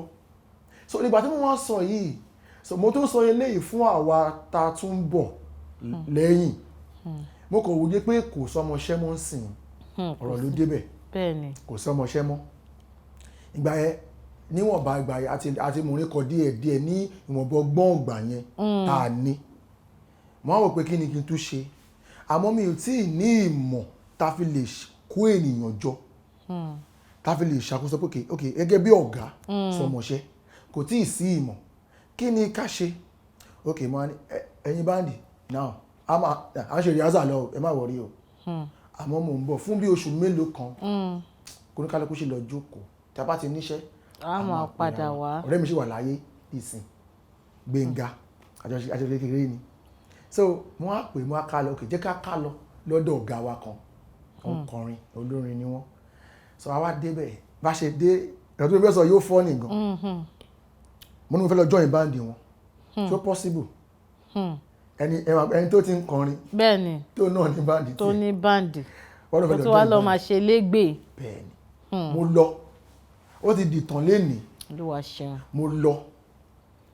Speaker 2: so nígbà tí mo wá sọ yìí so mo tún sọ eléyìí fún àwa tá tún bọ̀ lẹ́yìn mo kàn wòye pé kò sọmọṣẹ́ mọ́ sìn ọ̀rọ̀ ló débẹ̀ kò sọmọṣẹ́ mọ́ ìgbà yẹn níwọ̀nba ìgbà yẹn àti mò ń kọ díẹ̀ ní ìwọ̀nba ọgbọ́n ọgbà yẹn tá a ní mo wá wò pé kí ni kí n tún ṣe àmọ́ mi ò tí ì ní ìmọ̀ tá a fi lè kó ènìyàn jọ tá a fi lè ṣàkóso pé ok gẹ́gẹ́ bí ọ̀gá sọmọṣẹ́ kò tí ì sí ìmọ̀ kí ni ká ṣe ok mo ní ẹ̀yin báńdì now a ṣe rìhásà lọ ẹ má wọrí o àmọ́ mò ń bọ̀ fún bí oṣù mélòó kan kò ní kálukú ṣe lọ jókòó tá a bá ti níṣẹ́
Speaker 1: a máa padà wá
Speaker 2: ọ̀rẹ́ mi ṣì wà láyé ìsìn Gbénga àjọṣe kékeré ni so mo á pè mo á ká lọ ok jẹ́ ká ká lọ lọ́dọ̀ ọ̀gá wa kan ọkùnrin olórin ni wọ́n so àwa débẹ̀ bá ṣe dé ẹ̀rọ tó fẹ́ sọ yóò fọ́ nìgan mo ní mo fẹ́ lọ join band wọn so possible ẹni tó ti ń kọrin
Speaker 1: bẹ́ẹ̀ni
Speaker 2: tó náà ní band
Speaker 1: tó ní band tó wá lọ máa ṣe légbè
Speaker 2: bẹ́ẹ̀ni mo lọ ó ti dìtàn lénìí
Speaker 1: Olúwa ṣeun
Speaker 2: mo lọ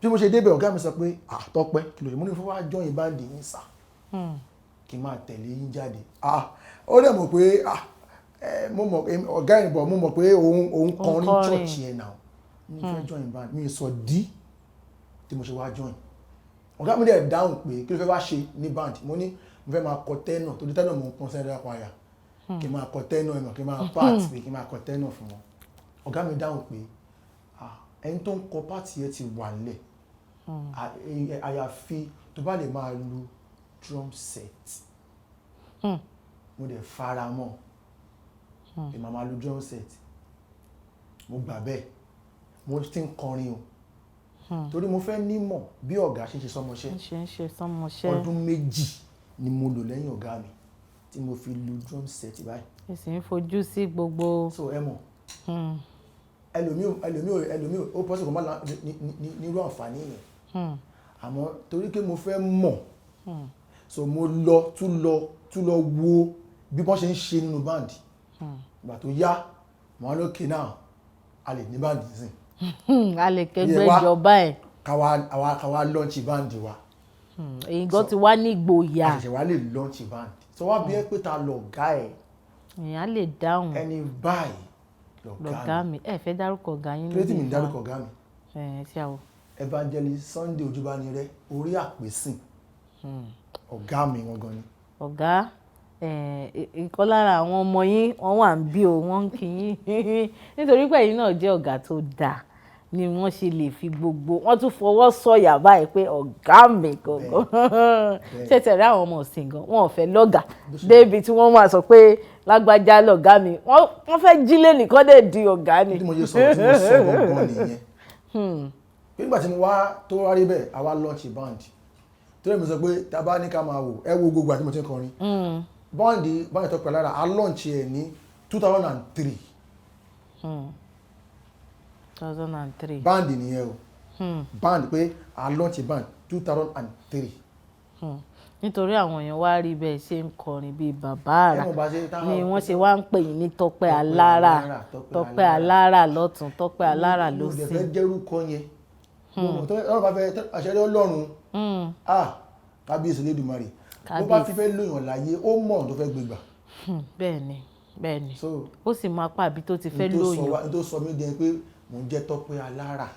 Speaker 2: bí mo ṣe débẹ̀ ọ̀gá mi sọ pé Tọ́pẹ́ kí ló ṣe mo ní fún wa join band yín sà kí n máa tẹ̀lé yín jáde ó dẹ̀ mọ̀ pé mo mọ̀ ọ̀gá ìbọn mo mọ̀ pé òun kọrin church yẹn náà mi fẹ́ join band mi sọ dí tí mo ṣe wá join ọ̀gá mi dẹ̀ dáhùn pé kí ló fẹ́ wá ṣe ní band mo ní mo fẹ́ máa kọ tẹ́nà tó di tẹ́nà mo ń pọ́n central choir kí n máa kọ tẹ́nà ẹ̀mọ̀ kí n máa part pé kí n máa kọ tẹ́nà fún wọn ọ̀gá mi dáhùn pé ẹni tó ń kọ part yẹn ti wà nílẹ̀ àyàfi tó bá lè máa lu drum set mo dẹ̀ fara mọ́ kí n máa lu drum set mo gbà bẹ́ẹ̀ mo ti ń kọrin o torí mo fẹ́ nímọ̀ bí ọ̀gá ṣe ń ṣe sọ́mọṣẹ́ ọdún 2 ni mo lò lẹ́yìn ọ̀gá mi tí mo fi lu drum set báyìí.
Speaker 1: ẹ sì ń fojú sí gbogbo.
Speaker 2: so ẹ mọ̀ ẹlòmíì ó pọ́sẹ̀ kò má nírú àǹfààní yẹn àmọ́ torí pé mo fẹ́ mọ̀ so mo tún lọ wo bí wọ́n ṣe ń ṣe nínú báǹdì ìgbà tó yá mọ́ lókè náà a lè ní báǹdì sí
Speaker 1: a lè kẹgbẹ́ ìjọba ẹ̀
Speaker 2: káwa lọ́ọ̀chì báǹdì wa
Speaker 1: èyí gan ti wá ní ìgboyà
Speaker 2: àṣẹ̀ṣẹ̀ wa lè lọ́ọ̀chì báǹdì so wá bí ẹ pé ta lọ̀gá ẹ̀
Speaker 1: èèyàn lè dáhùn
Speaker 2: ẹni báyìí
Speaker 1: lọ̀gá mi ẹ fẹ́ dárúkọ ọ̀gá yín
Speaker 2: lórí mi dárúkọ ọ̀gá mi
Speaker 1: ṣé àwọ̀
Speaker 2: Evangelist Sunday Ojúbánirẹ́ orí àpèsìn ọ̀gá mi gangan ni.
Speaker 1: ọ̀gá ìkan lára àwọn ọmọ yín wọ́n wà ń bí o wọ́n ń kí yín nítorí pé ẹ̀yin náà jẹ́ ọ̀gá tó dáa ni wọ́n ṣe lè fi gbogbo wọ́n tún fọwọ́ sọ̀yà báyìí pé ọ̀gá mi gangan ṣé tẹ̀lé àwọn ọmọ ọ̀sìn gan wọn ò fẹ́ lọ́gà débi tí wọ́n máa sọ pé lágbájá lọ́gá mi wọ́n fẹ́ jílé nìkan dẹ̀ di ọ̀gá ni.
Speaker 2: bí mo ṣe sọ̀rọ̀ tí mo sọ gangan nìyẹn nígbà tí mo wá tó wá rí bẹ́ẹ̀ àwa launch band tó lè mi sọ pé tá a bá ní ká máa wò ẹ wo gbogbo àti mo ti ń kọrin báńdì Tọ́pẹ́ Alára a launch ẹ̀ ní 2003.
Speaker 1: 2003.
Speaker 2: báńdì nìyẹn o báńdì pé a launch band 2003.
Speaker 1: nítorí àwọn èèyàn wá rí bẹ́ẹ̀ ṣe ń kọrin bíi bàbá àrà ni wọ́n ṣe wá ń pè yín ní Tọ́pẹ́ Alára Tọ́pẹ́ Alára lọ́tún Tọ́pẹ́ Alára lósì.
Speaker 2: mo dẹ̀ fẹ́ jẹ́rúkọ yẹn ọlọ́run bá fẹ́ àṣẹrí ọlọ́run kábíyèsí Olódùmarè bó bá ti fẹ́ lóyún láyé ó mọ̀ tó fẹ́ gbégbà.
Speaker 1: bẹ́ẹ̀ni ó sì mọ apá àbí tó ti fẹ́ lóyún.
Speaker 2: ní tó sọ mí dẹ́n pé mò ń jẹ́ Tọ́pẹ́ Alára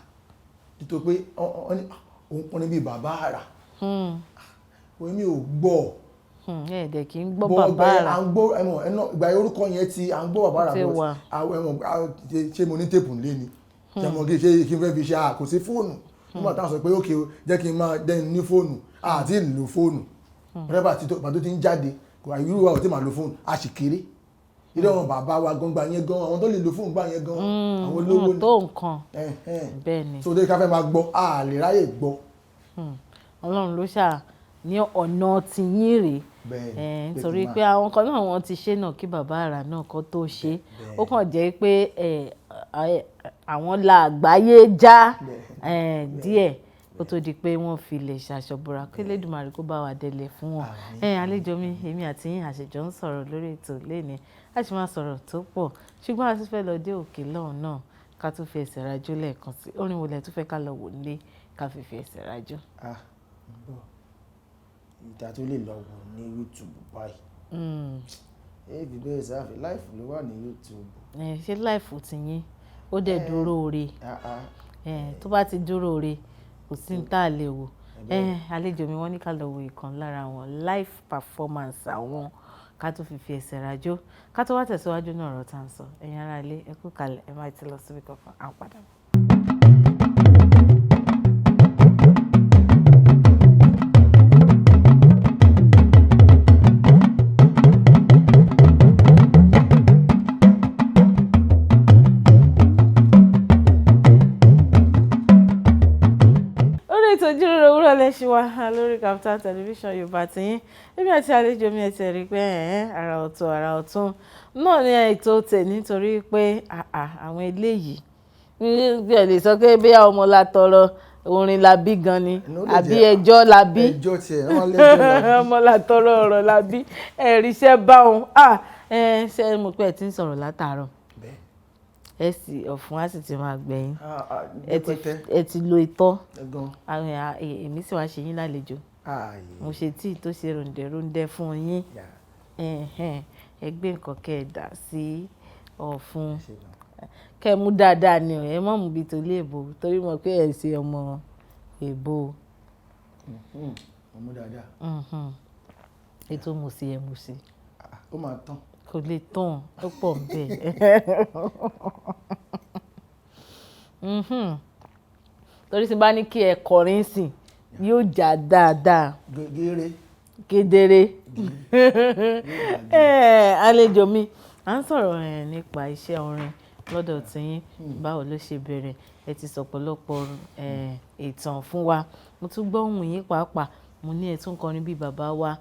Speaker 2: nítorí pé òun kọrin bíi bàbá àrà èmi ò gbọ́
Speaker 1: ẹ̀ẹ́dẹ̀ kì í gbọ́ bàbá àrà
Speaker 2: ìgbà orúkọ yẹn ti à ń gbọ́ bàbá àrà ṣé mo ní tèpù nílé ni ṣe kí n fẹ́ fi ṣe kò sí fóònù nígbà táwọn sọ pé ókè jẹ́ kí n máa dẹ́ni ní fóònù àti ìlò fóònù rẹ́bà tó ti ń jáde kò irú wa ò tí máa lo fóònù a sì kéré ilé àwọn bàbá wa gbọ́ngbà yẹn gan àwọn tó lè lo fóònù gbà yẹn gan àwọn olówó
Speaker 1: ni tó nǹkan bẹ́ẹ̀ ni
Speaker 2: so dé ká fẹ́ máa gbọ́ a lè ráyè gbọ́.
Speaker 1: Ọlọ́run ló ṣáà ní ọ̀nà tí yín rèé nítorí pé àwọn kan náà wọ́n ti ṣe náà kí bàbá àrà náà kó tó ṣe ó kàn jẹ́ pé àwọn la àgbáyé já díẹ̀ kó tó di pé wọ́n fi lè ṣàṣọ̀bùrà kí Elédùmarè kó bá wa délé fún wọn. àlejò mi èmi àti yín àṣejọ ń sọ̀rọ̀ lórí ètò lẹ́ni a sì máa sọ̀rọ̀ tó pọ̀ ṣùgbọ́n a tún fẹ́ lọ dé òkè lọ́hùn náà ká tún fi ẹsẹ̀ rajó lẹ́ẹ̀kan sí orin wo lẹ tún fẹ́ ká lọ wò nílé ká fi ẹsẹ̀ rajó.
Speaker 2: ìta tó lè lọ wò ní YouTube báyìí èyí bẹ́ẹ̀ sáfì láìfù ló wà ní YouTube.
Speaker 1: ṣé láìfù ti yín ó dẹ̀ dúró re tó bá ti dúró re kò sí ní tá a lè wò àlejò mi wọ́n ní ká lọ wo ìkan lára wọn live performance àwọn ká tó fi ẹsẹ̀ rajó ká tó wá tẹ̀síwájú náà ọ̀rọ̀ tá à ń sọ ẹ̀yin ará ilé ẹ kú kalẹ̀ ẹ má ti lọ síbi kankan à ń padà bọ̀. Ojúrere òwúrọ̀ lẹ́ṣin wa lórí Kaftan television Yorùbá tiyín níbi àti àlejò mi ẹ̀tẹ̀ rí pé àrà ọ̀tún náà ní ètò tẹ̀ nítorí pé àwọn eléyìí bí ẹ lè sọ pé bí ọmọ la tọrọ orin la bí gan ni àbí ẹjọ́ la bí ọmọ la tọrọ ọ̀rọ̀ la bí ẹ̀ríṣẹ́ báwọn ṣe mo pé ẹ ti ń sọ̀rọ̀ látàárọ̀ ẹ sì ọ̀fun á sì ti máa gbẹ̀yìn ẹ ti lo itọ́ èmi sì wá ṣe yín lálejò mo ṣe tíì tó ṣe ròǹdẹ̀ròǹdẹ̀ fún yín ẹ gbé nǹkan kẹ́ ẹ dà sí ọ̀fun kẹ́ ẹ mú dáadáa ni ẹ má mú bí tòlé èbó torí mo pé ẹ ṣe ọmọ èbó.
Speaker 2: ọmọ dáadáa.
Speaker 1: ètò mo sì ẹ mo sì.
Speaker 2: ó máa tán.
Speaker 1: kò lè tán ó pọ̀ bẹ́ẹ̀. torí tí n bá ní kí ẹ kọrin sìn yóò já dáadáa. kedere. àlejò mi à ń sọ̀rọ̀ nípa iṣẹ́ orin lọ́dọ̀ tiyín báwo ló ṣe bẹ̀rẹ̀ ẹ ti sọ ọ̀pọ̀lọpọ̀ ìtàn fún wa. Mo tún gbọ́ ohùn yín pàápàá, mo ní ẹ tún kọrin bí bàbá wa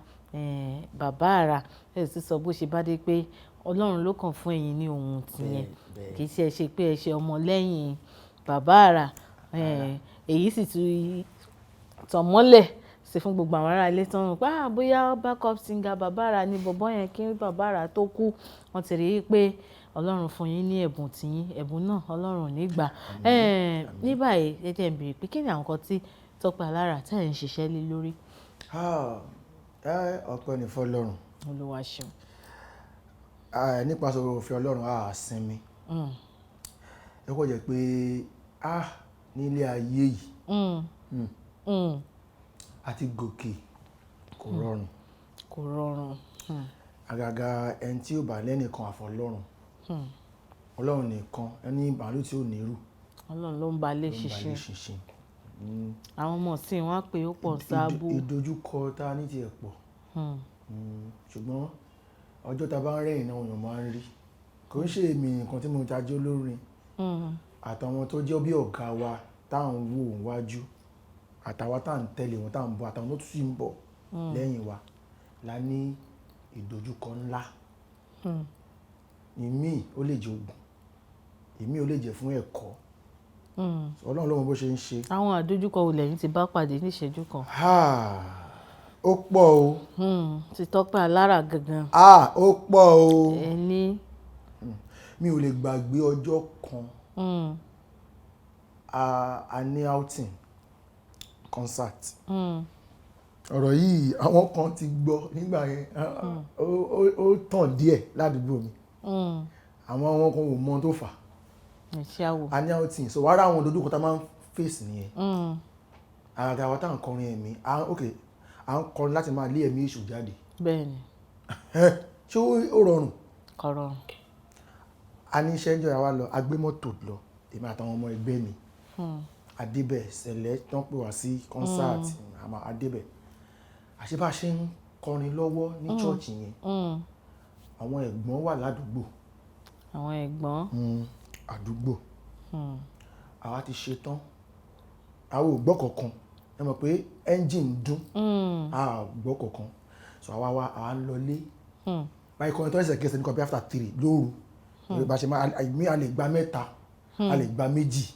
Speaker 1: bàbá àrà. Ẹ sì sọ bó ṣe bá dé pé Ọlọ́run ló kàn fún ẹ̀yin ní ohun tìyẹn, kì í ṣe pé ẹ ṣe ọmọ lẹ́yìn bàbá àrà. Èyí sì tún tàn mọ́lẹ̀ sí fún gbogbo àwọn ará ilé tó ń rò pé bóyá backup singer bàbá àrà ni bọ̀bọ́ yẹn kí bàbá àrà tó kú. Wọ́n ti rí i pé Ọlọ́run fún yín ní ẹ̀bùn tiyín, ẹ̀bùn náà Ọlọ́run ò ní gbà. Ní báyìí ẹ jẹ́ n béèrè pé kí ni àwọn nǹkan tí Tọ́pẹ́ Alára tẹ́ ẹ̀ ń ṣiṣẹ́ lé lórí?
Speaker 2: Ọpẹ́ ni fọ́lọ́run.
Speaker 1: Olúwa ṣeun.
Speaker 2: Nípasẹ̀ òfin Ọlọ́run a sinmi. Ẹ kọ́ jẹ́ pé nílé ayé yìí àti gòkè kò rọrùn.
Speaker 1: Kò rọrùn.
Speaker 2: Àgàgà ẹni tí ó bá lẹ́nìkan àfọlọ́run. Ọlọ́run nìkan, ẹni màálù tí ò nírù.
Speaker 1: Ọlọ́run ló ń ba lé ṣinṣin. Àwọn ọmọ sí wọn á pè ó pọ̀ sáábù.
Speaker 2: Ìdojúkọ tá a ní tiẹ̀ pọ̀. Ṣùgbọ́n ọjọ́ tá a bá ń rẹ́yìn náà èèyàn máa ń rí. Kò ń ṣe èmi nǹkan tí mo ta jẹ́ olórin. Àtàwọn tó jẹ́ bí ọ̀gá wa tá à ń wò wájú, àtàwọn tá à ń tẹ̀lé wọn tá à ń bọ̀, àtàwọn tó tún sì ń bọ̀ lẹ́yìn wa la ní ìdojúkọ ńlá. Ìmí ó lè jẹ́ ogun, ìmí ó lè jẹ́ fún ẹ̀kọ́. Ọlọ́run ló mọ bó ṣe ń ṣe.
Speaker 1: Àwọn àdojúkọ wo lẹ́yìn ti bá pàdé ní ìṣẹ́jú kan?
Speaker 2: Ó pọ̀ o.
Speaker 1: Ti Tọ́pẹ́ Alára gangan.
Speaker 2: Ó pọ̀ o.
Speaker 1: Ẹni.
Speaker 2: Mi ò lè gbàgbé ọjọ́ kan. A ní outing concert. Ọ̀rọ̀ yìí àwọn kan ti gbọ́ nígbà yẹn. Ó tàn díẹ̀ ládùúgbò mi. Àwọn kan ò mọ tó fà. A ní outing, so wàá rà àwọn ìdojúkọ tá a máa ń face nìyẹn. Àgàgà wa tá à ń kọrin ẹ̀mí, à ń kọrin láti máa lé ẹ̀mí èṣù jáde.
Speaker 1: Bẹ́ẹ̀ni.
Speaker 2: Ṣé ó rọrùn?
Speaker 1: Kò rọrùn.
Speaker 2: A ní iṣẹ́ ìjọba wa lọ, a gbé mọ́tò lọ, èmi àtàwọn ọmọ ẹgbẹ́ mi. Adébẹ̀ Sẹ̀lẹ̀ tán pè wá sí concert, Adébẹ̀. Àṣebá ṣe ń kọrin lọ́wọ́ ní chọ́ọ̀chì yẹn. Àwọn ẹ̀gbọ́n wà ládùúgbò.
Speaker 1: Àwọn ẹ̀gbọ́n.
Speaker 2: Àdúgbò. Àwa ti ṣe tán. Àwa ò gbọ́ kankan. Ẹ mọ̀ pé engine dún. A ò gbọ́ kankan. So àwa ń lọlé. Báyìí kọrin tó ń ṣẹ̀kẹ́sẹ̀ ní kọ̀bí after 3 lóru. Bá ṣe máa a lè gba 3, a lè gba 2.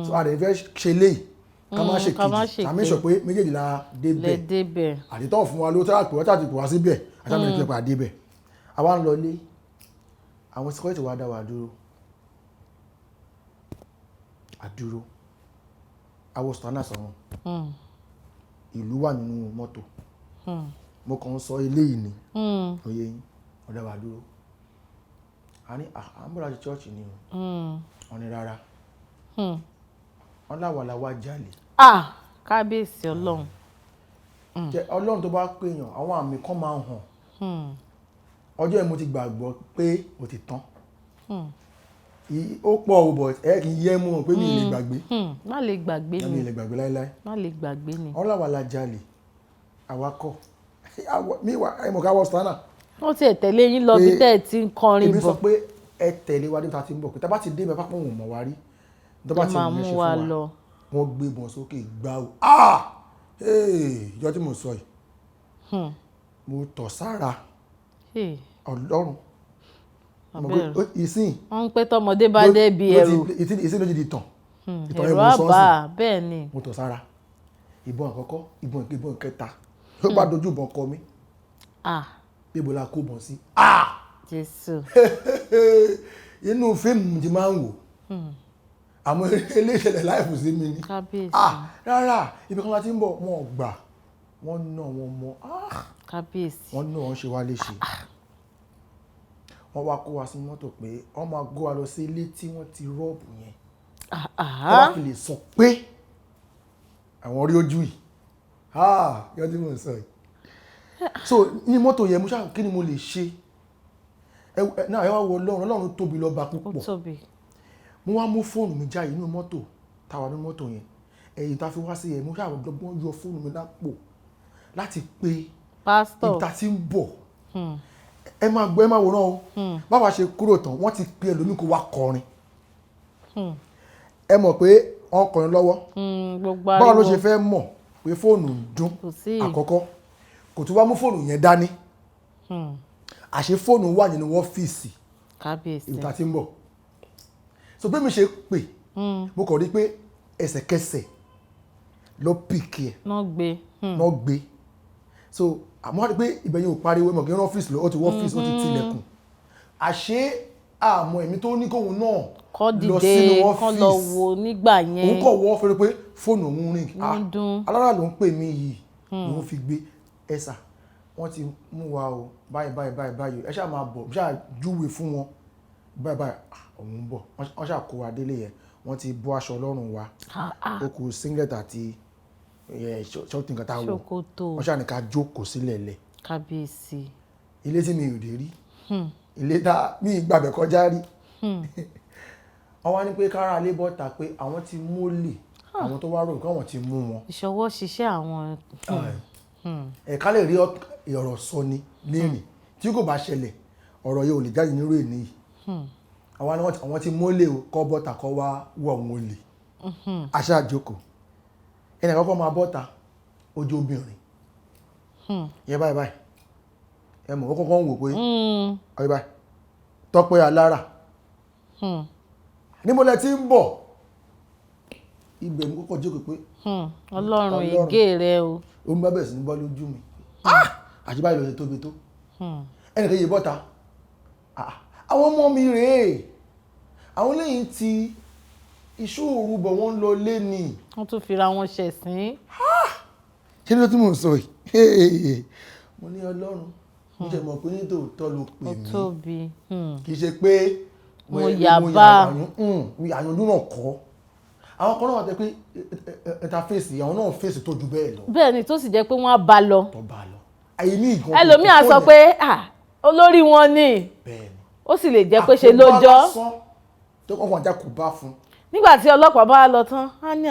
Speaker 2: So a lè fẹ́ ṣe léyìí ká má ṣe kejì. Àmì sọ pé méjèèjì la débẹ̀. Àdìtọ́ fún wa ló tẹ́lá pé wọ́n tàbí pè wá síbẹ̀. Àtàbí ìpínlẹ̀ pa débẹ̀. Àwa ń lọlé. Àwọn security wa dá wa dúró. Àdúró. Àwọ̀ stana sọ̀rọ̀. Ìlú wà nínú mọ́tò. Mo kàn ń sọ eléyìí ni. Oyè yín, wọ́n dá wa dúró. A ní à ń bọ̀ láti church ni o. Wọ́n ní rárá. Wọ́n láwàlá wá jalè.
Speaker 1: Kábíyèsí Ọlọ́run.
Speaker 2: Ọlọ́run tó bá pèèyàn, àwọn àmì kan máa ń hàn. Ọjọ́ yẹn mo ti gbàgbọ́ pé ó ti tán. Ó pọ̀ o, but kì í yẹ mú pé mi ì lè gbàgbé.
Speaker 1: Má lè gbàgbé ni.
Speaker 2: Mi ì lè gbàgbé láíláí.
Speaker 1: Má lè gbàgbé ni.
Speaker 2: Wọ́n láwàlá jalè. Awakọ̀. Mi wà ẹ̀mọ̀ ká wọ stana.
Speaker 1: Wọ́n ti tẹ̀lé yín lọ bí tẹ́ ẹ ti ń kọrin bọ̀.
Speaker 2: Èmi sọ pé ẹ tẹ̀lé wa níbi tá a ti ń bọ̀, pé tá a bá ti dé ibẹ̀ pápá òun mọ̀ wá rí. Tó bá ti mú ṣe fún wa, wọ́n gbé bọn sókè gbá o. Ìjọ tí mo sọ yìí, mo tọ̀ sára. Ọlọ́run. Ìsìn.
Speaker 1: Wọ́n ń pẹ́ tọmọdé bá débi ẹrù.
Speaker 2: Ìsìn ló ti di tàn.
Speaker 1: Ẹ̀rọ àbá bẹ́ẹ̀ ni.
Speaker 2: Mo tọ̀ sára. Ìbọn àkọ́kọ́, ìbọn kẹta. Ló bá dojú ìbọn kọ mí. Bíbo la kó bọ̀ sí.
Speaker 1: Jésù.
Speaker 2: Inú fíìmù ti máa ń wò. Àmọ́ eléṣẹ̀lẹ̀ láìpù sí mi ni.
Speaker 1: Kábíyèsí.
Speaker 2: Rárá, ibi kan láti ń bọ̀, wọn gbà. Wọ́n ná wọn mọ́.
Speaker 1: Kábíyèsí.
Speaker 2: Wọ́n ná wọn ṣe wá léṣe. Wọ́n wá kó wa sí mọ́tò pé wọ́n máa gbé wa lọ sí ilé tí wọ́n ti rọ́ọ̀bù yẹn. Wọ́n fi lè sọ pé àwọn rí ojú yìí. Yọ́ tí mo sọ yìí. So ní mọ́tò yẹn mo ṣáà kí ni mo lè ṣe? Náà ẹ wá wo Ọlọ́run tóbi lọ́ba púpọ̀.
Speaker 1: Ó tóbi.
Speaker 2: Mo wá mú fóònù mi jáde nínú mọ́tò táwa nínú mọ́tò yẹn. Ẹ̀yìn tá a fi wá sí ẹ̀ mo ṣáà dọ́gbọ́n yọ fóònù mi lápò láti pe
Speaker 1: pásítọ̀
Speaker 2: ìta tí ń bọ̀. Ẹ máa gbọ́ ẹ máa wòran o. Báwa ṣe kúrò tán wọ́n ti pe ẹlòmíì kó wá kọrin. Ẹ mọ̀ pé ọkùnrin lọ́wọ́
Speaker 1: gbogbo ariwo
Speaker 2: báwo ló ṣe fẹ́ mọ̀ pé fóònù ń dún
Speaker 1: kò sí.
Speaker 2: àkọ́kọ́ kò tún wá mú fóònù yẹn dání àṣé fóònù wà nínú ọ́fíìsì
Speaker 1: kábíyèsí.
Speaker 2: ibi tá a ti ń bọ̀ so bí mi ṣe pè mo kàn rí pé ẹsẹ̀kẹsẹ̀ ló pìkì ẹ̀
Speaker 1: náà gbé.
Speaker 2: náà gbé so àmọ́ wá rí pé ìbẹ̀yìn ò pariwo ẹ̀mọ̀ kí wọ́n ọ́fíìsì lọ ó ti wọ́ ọ́fíìsì ó ti tilẹ̀kùn àṣé àmọ́ ẹ̀mí tó ní kóhun náà
Speaker 1: kọ́
Speaker 2: lọ
Speaker 1: dìde
Speaker 2: sínú
Speaker 1: kọ́ lọ
Speaker 2: ọ́fíìsì
Speaker 1: wo nígbà yẹn.
Speaker 2: òun kọ̀ wọ́ fẹ́rẹ́ pé fóònù òun rìn
Speaker 1: ń dún.
Speaker 2: alára ló ń pè mí yìí lòun fi gbé ẹ̀sà wọ́n ti mú wa o báyìí báyìí báyìí báyìí ẹ ṣáà máa bọ̀ ṣáà júwe fún wọn báyìí báyìí òun ń bọ̀ wọ́n ṣáà kó wa délé yẹn wọ́n ti bọ́ aṣọ ọlọ́run wa ó kù singlet àti ṣọ́ọ̀tì nǹkan tá a wọ̀
Speaker 1: ṣòkòtò.
Speaker 2: wọ́n ṣáà ní ká jókòó sílẹ̀ lẹ̀
Speaker 1: kábíyèsí.
Speaker 2: ilé tí mi ò dé rí ilé tá mi gbàgbẹ́ kọjá rí wọ́n wá ní pé kára alẹ́ bọ́ta pé àwọn ti mólè àwọn tó wá rò pé àwọn ti mú wọn.
Speaker 1: ìṣọwọ́ ṣiṣẹ́ àwọn.
Speaker 2: ẹ̀ka lè rí ọ̀rọ̀ sọ ni lérìn tí kò bá ṣẹlẹ̀ ọ̀rọ̀ yìí ò lè jáde nírò èní yìí àwọn ti mólè kọ́ bọ́ta kọ́ wá wọ̀ wọn olè aṣáà jókòó ẹnì àkọ́kọ́ máa bọ́ta ojú obìnrin yẹn báyìí báyìí ẹ mọ̀ ó kọ́kọ́ ń wò pé ọ̀yẹ́ báyìí Tọ́pẹ́ Alára níbo lẹ ti ń bọ̀ ibẹ̀ mú kọ́kọ́ jókòó pé
Speaker 1: ọlọ́run ìgé rẹ o.
Speaker 2: ó ń bá bẹ̀rẹ̀ sí ní bọ́ lójú mi àti báyìí lọ sí tóbi tó ẹnìkan yìí bọ́ta àwọn ọmọ mi rèé àwọn lẹ́yìn tí ìṣòro bọ̀ wọ́n lọ lé ní.
Speaker 1: wọ́n tún fira wọn ṣẹ̀sín.
Speaker 2: ṣé ní ló tí mò ń sọ yìí mo ní ọlọ́run mo jẹ́ mọ̀ pé ní tòótọ́ ló pè mí
Speaker 1: ó tóbi.
Speaker 2: kì í ṣe pé
Speaker 1: mo yà bá
Speaker 2: àyànjú náà kọ́ àwọn kan náà wà tẹ́ pé interface àwọn náà fèsì tó ju bẹ́ẹ̀ lọ.
Speaker 1: bẹ́ẹ̀ ni tó sì jẹ́ pé wọ́n á bá lọ.
Speaker 2: tó bá lọ àyè ní ìgbọ̀n
Speaker 1: ẹlòmíì á sọ pé olórí wọn ni ó sì lè jẹ́ pé ṣe lójọ́.
Speaker 2: tó kọ́kọ́ ajá kò bá fún.
Speaker 1: nígbà tí ọlọ́pàá bá lọ tán á ní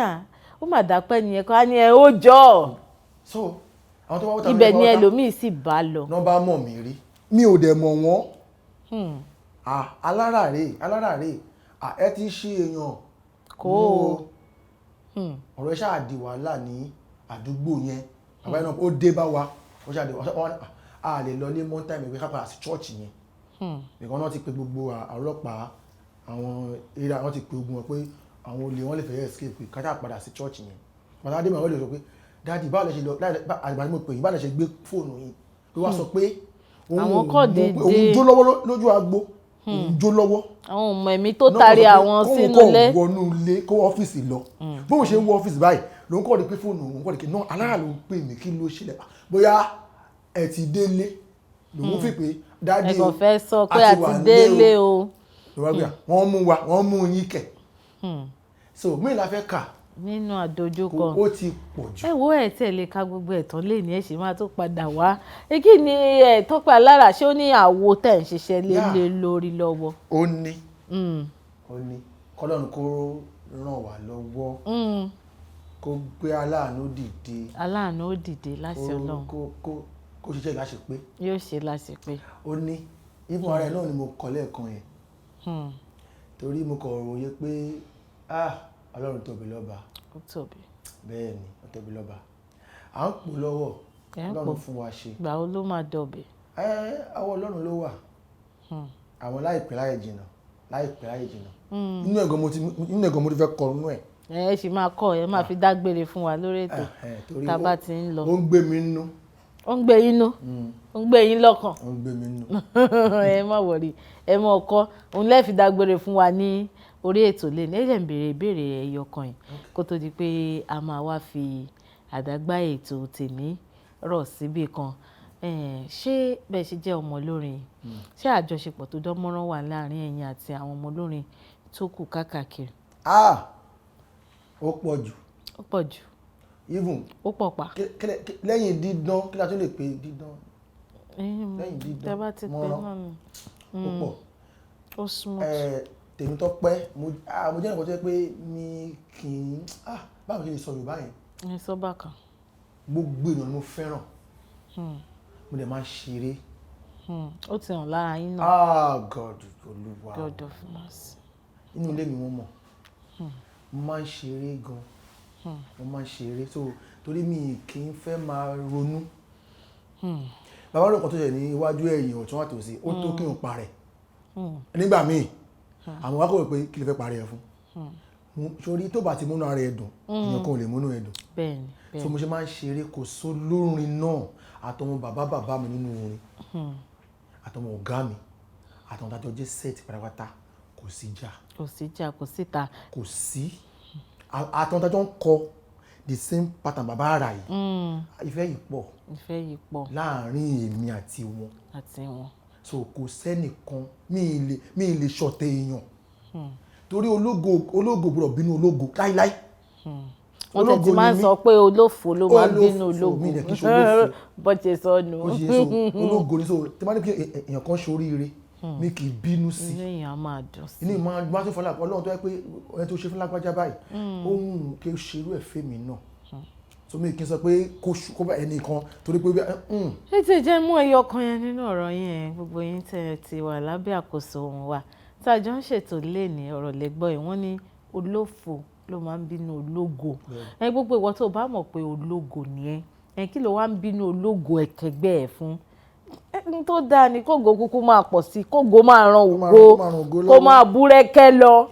Speaker 1: ó mà dápẹ́ nìyẹn kọ́ á ní ó jọ.
Speaker 2: so àwọn tó bá wọ́n
Speaker 1: ibẹ̀ ni ẹlòmíì sì bá lọ.
Speaker 2: wọ́n bá mọ̀ mí rí mi ò dẹ̀ mọ̀ wọ́n. Alára rèé ẹ ti ṣe èèyàn
Speaker 1: kó
Speaker 2: ọ̀rọ̀ ẹ ṣáà di wàhálà ní àdúgbò yẹn àbáyé náà ó dé bá wa ó ṣáà di wàhálà a lè lọ lé mọ́ńtà ìgbé kápá sí chọ́ọ̀chì yẹn nìkan náà ti pe gbogbo ọlọ́pàá àwọn eré àwọn ti pe ogun wọn pé àwọn olè wọn lè fẹ́ escape kájà padà sí chọ́ọ̀chì yẹn pàtàkì adé màá lè sọ pé dáàdì báwo lè ṣe lọ àgbà tí mo pè yín báwo lè ṣe gbé fóònù yín pé wá sọ pé òun jó lọ́wọ́ lójú agbo òun jó lọ́wọ́
Speaker 1: àwọn ọmọ ẹ̀mí tó taari àwọn sínú ilé
Speaker 2: kó wọnú ilé kó ọ́fíìsì lọ bóun ṣe ń wọ ọ́fíìsì báyìí ló ń kọ́ di pé fóònù òun kọ́ di pé náà Alára ló ń pè mí kí ló ṣẹlẹ̀ bóyá ẹ ti délé lòun fi pé dáàdì
Speaker 1: ẹ̀kọ́ fẹ́ sọ pé a ti délé o
Speaker 2: wọ́n mú wa wọ́n mú yín kẹ̀ so mí la fẹ́ kà
Speaker 1: nínú àdójúkọ
Speaker 2: ó ti pọ̀ jù.
Speaker 1: ẹ wo ẹ tẹ̀lé ká gbogbo ẹ̀tàn lè ní ẹ ṣì máa tó padà wá kí ni Tọ́pẹ́ Alára ṣé ó ní àwo tẹ̀ ń ṣiṣẹ́ lé lórí lọ́wọ́.
Speaker 2: ó ní kọ́lọ́run kó ràn wá lọ́wọ́ kó gbé aláàánú dìde.
Speaker 1: aláàánú ó dìde láti Ọlọ́run
Speaker 2: kó ṣiṣẹ́ láṣepé.
Speaker 1: yóò ṣe láṣepé.
Speaker 2: ó ní ibùn ara ẹ̀ náà ni mo kọ́ lẹ́ẹ̀kan yẹn torí mo kọ̀ ròye pé Ọlọ́run tóbi lọ́ba.
Speaker 1: ó tóbi.
Speaker 2: bẹ́ẹ̀ ni ó tóbi lọ́ba à ń pò lọ́wọ́ Ọlọ́run fún wa ṣe.
Speaker 1: ìgbà wo ló máa dọ̀bẹ̀.
Speaker 2: ọwọ́ Ọlọ́run ló wà àwọn láìpẹ́ láì jìnnà inú ẹ̀gọ́ mo ti fẹ́ kọ inú ẹ̀.
Speaker 1: ẹ ṣì máa kọ ẹ máa fi dágbére fún wa lórí ètò tá a bá ti ń lọ.
Speaker 2: ó ń gbé mi nínú.
Speaker 1: ó ń gbé yín nú ó ń gbé yín lọ́kàn.
Speaker 2: ó ń gbé mi nínú.
Speaker 1: ẹ má wọrí ẹ mọ ọkọ òun lẹ́ẹ̀ fi dágbére fún wa ní orí ètò lè ní ẹ̀jẹ̀ ń béèrè ìbéèrè ẹ̀yọ kan yìí kó tó di pé a máa wá fi àdágbà ètò tèmi rọ̀ síbì kan ṣé bẹ́ẹ̀ ṣe jẹ́ ọmọ olórin ṣé àjọṣepọ̀ tó dán mọ́rán wà láàrin ẹ̀yin àti àwọn ọmọ olórin tó kù káàkiri.
Speaker 2: ó pọ̀ jù.
Speaker 1: ó pọ̀ jù.
Speaker 2: even
Speaker 1: ó pọ̀ pa.
Speaker 2: lẹ́yìn dídán kí la tún lè pe dídán. lẹ́yìn dídán
Speaker 1: tẹ́ bá ti pè náà nù.
Speaker 2: ó pọ̀.
Speaker 1: ó smooth.
Speaker 2: Tèmítọ́pẹ́ mo jẹ́ nǹkan tó yẹ pé mi kì í báwo kì í sọ Yorùbá yẹn.
Speaker 1: ẹ sọ bákan.
Speaker 2: gbogbo èèyàn ni mo fẹ́ràn mo dẹ̀ máa ń ṣeré.
Speaker 1: ó ti hàn lára yín náà.
Speaker 2: God Olúwa
Speaker 1: God of mercy.
Speaker 2: inú ilé mi wọ́n mọ̀ mo máa ń ṣeré gan mo máa ń ṣeré so torí mi kì í fẹ́ máa ronú bàbá lóko tó yẹ ní iwájú ẹ̀yìn ọ̀tún àtòsí ó tó kí n parẹ́ nígbà míì àwọn wá kò rò pé kí ló fẹ́ parẹ́ ẹ fún sórí tó bá ti múnú ara ẹ dùn èèyàn kan ò lè múnú ẹ dùn
Speaker 1: bẹ́ẹ̀ni
Speaker 2: so mo ṣe máa ń ṣeré kò sólórin náà àtọmọ bàbá mi nínú orin àtọmọ ọ̀gá mi àtọmọ tàjọ jẹ́ set pátápátá kò sí jà
Speaker 1: kò síta
Speaker 2: kò sí àtọmọ tàjọ ń kọ the same pattern bàbá ara yìí ìfẹ́ yìí pọ̀ láàárín èmi àti wọn so kò sẹ́nìkan mi ì lè ṣọ̀tẹ̀ èèyàn torí ológo gbọ́dọ̀ bínú ológo láíláí
Speaker 1: wọ́n tẹ̀ ti máa ń sọ pé olófò ló máa ń bínú ológo bọ́ ṣe sọ nù.
Speaker 2: ológo ni so tí wọ́n ní kí èèyàn kan ṣoríire mi kì í bínú sí
Speaker 1: inú èèyàn máa dùn sí
Speaker 2: inú ìmọ̀ àdúrà tó fọlá ọlọ́run tó yẹ pé ẹni tó ṣe fún lágbájá báyìí ohun kí o ṣerú ẹ̀ fẹ́mi náà so mi kì í sọ pé kó bá ẹnìkan torí pé
Speaker 1: ẹ ti jẹ́ mú ẹyọ kan yẹn nínú ọ̀rọ̀ yẹn gbogbo yín tẹ̀ ti wà lábẹ́ àkóso òun wa tá a jọ ń ṣètò léèní ọ̀rọ̀ lẹ́gbọ́ yìí wọ́n ní olófò ló máa ń bínú ológo gbogbo ìwọ tó bá mọ̀ pé ológo ni ẹ kí ló wá ń bínú ológo ẹ̀kẹgbẹ́ ẹ̀ fún ẹni tó dáa ni kógo kúkú máa pọ̀ sí kógo máa ran ògo kó máa búrẹ́kẹ́ lọ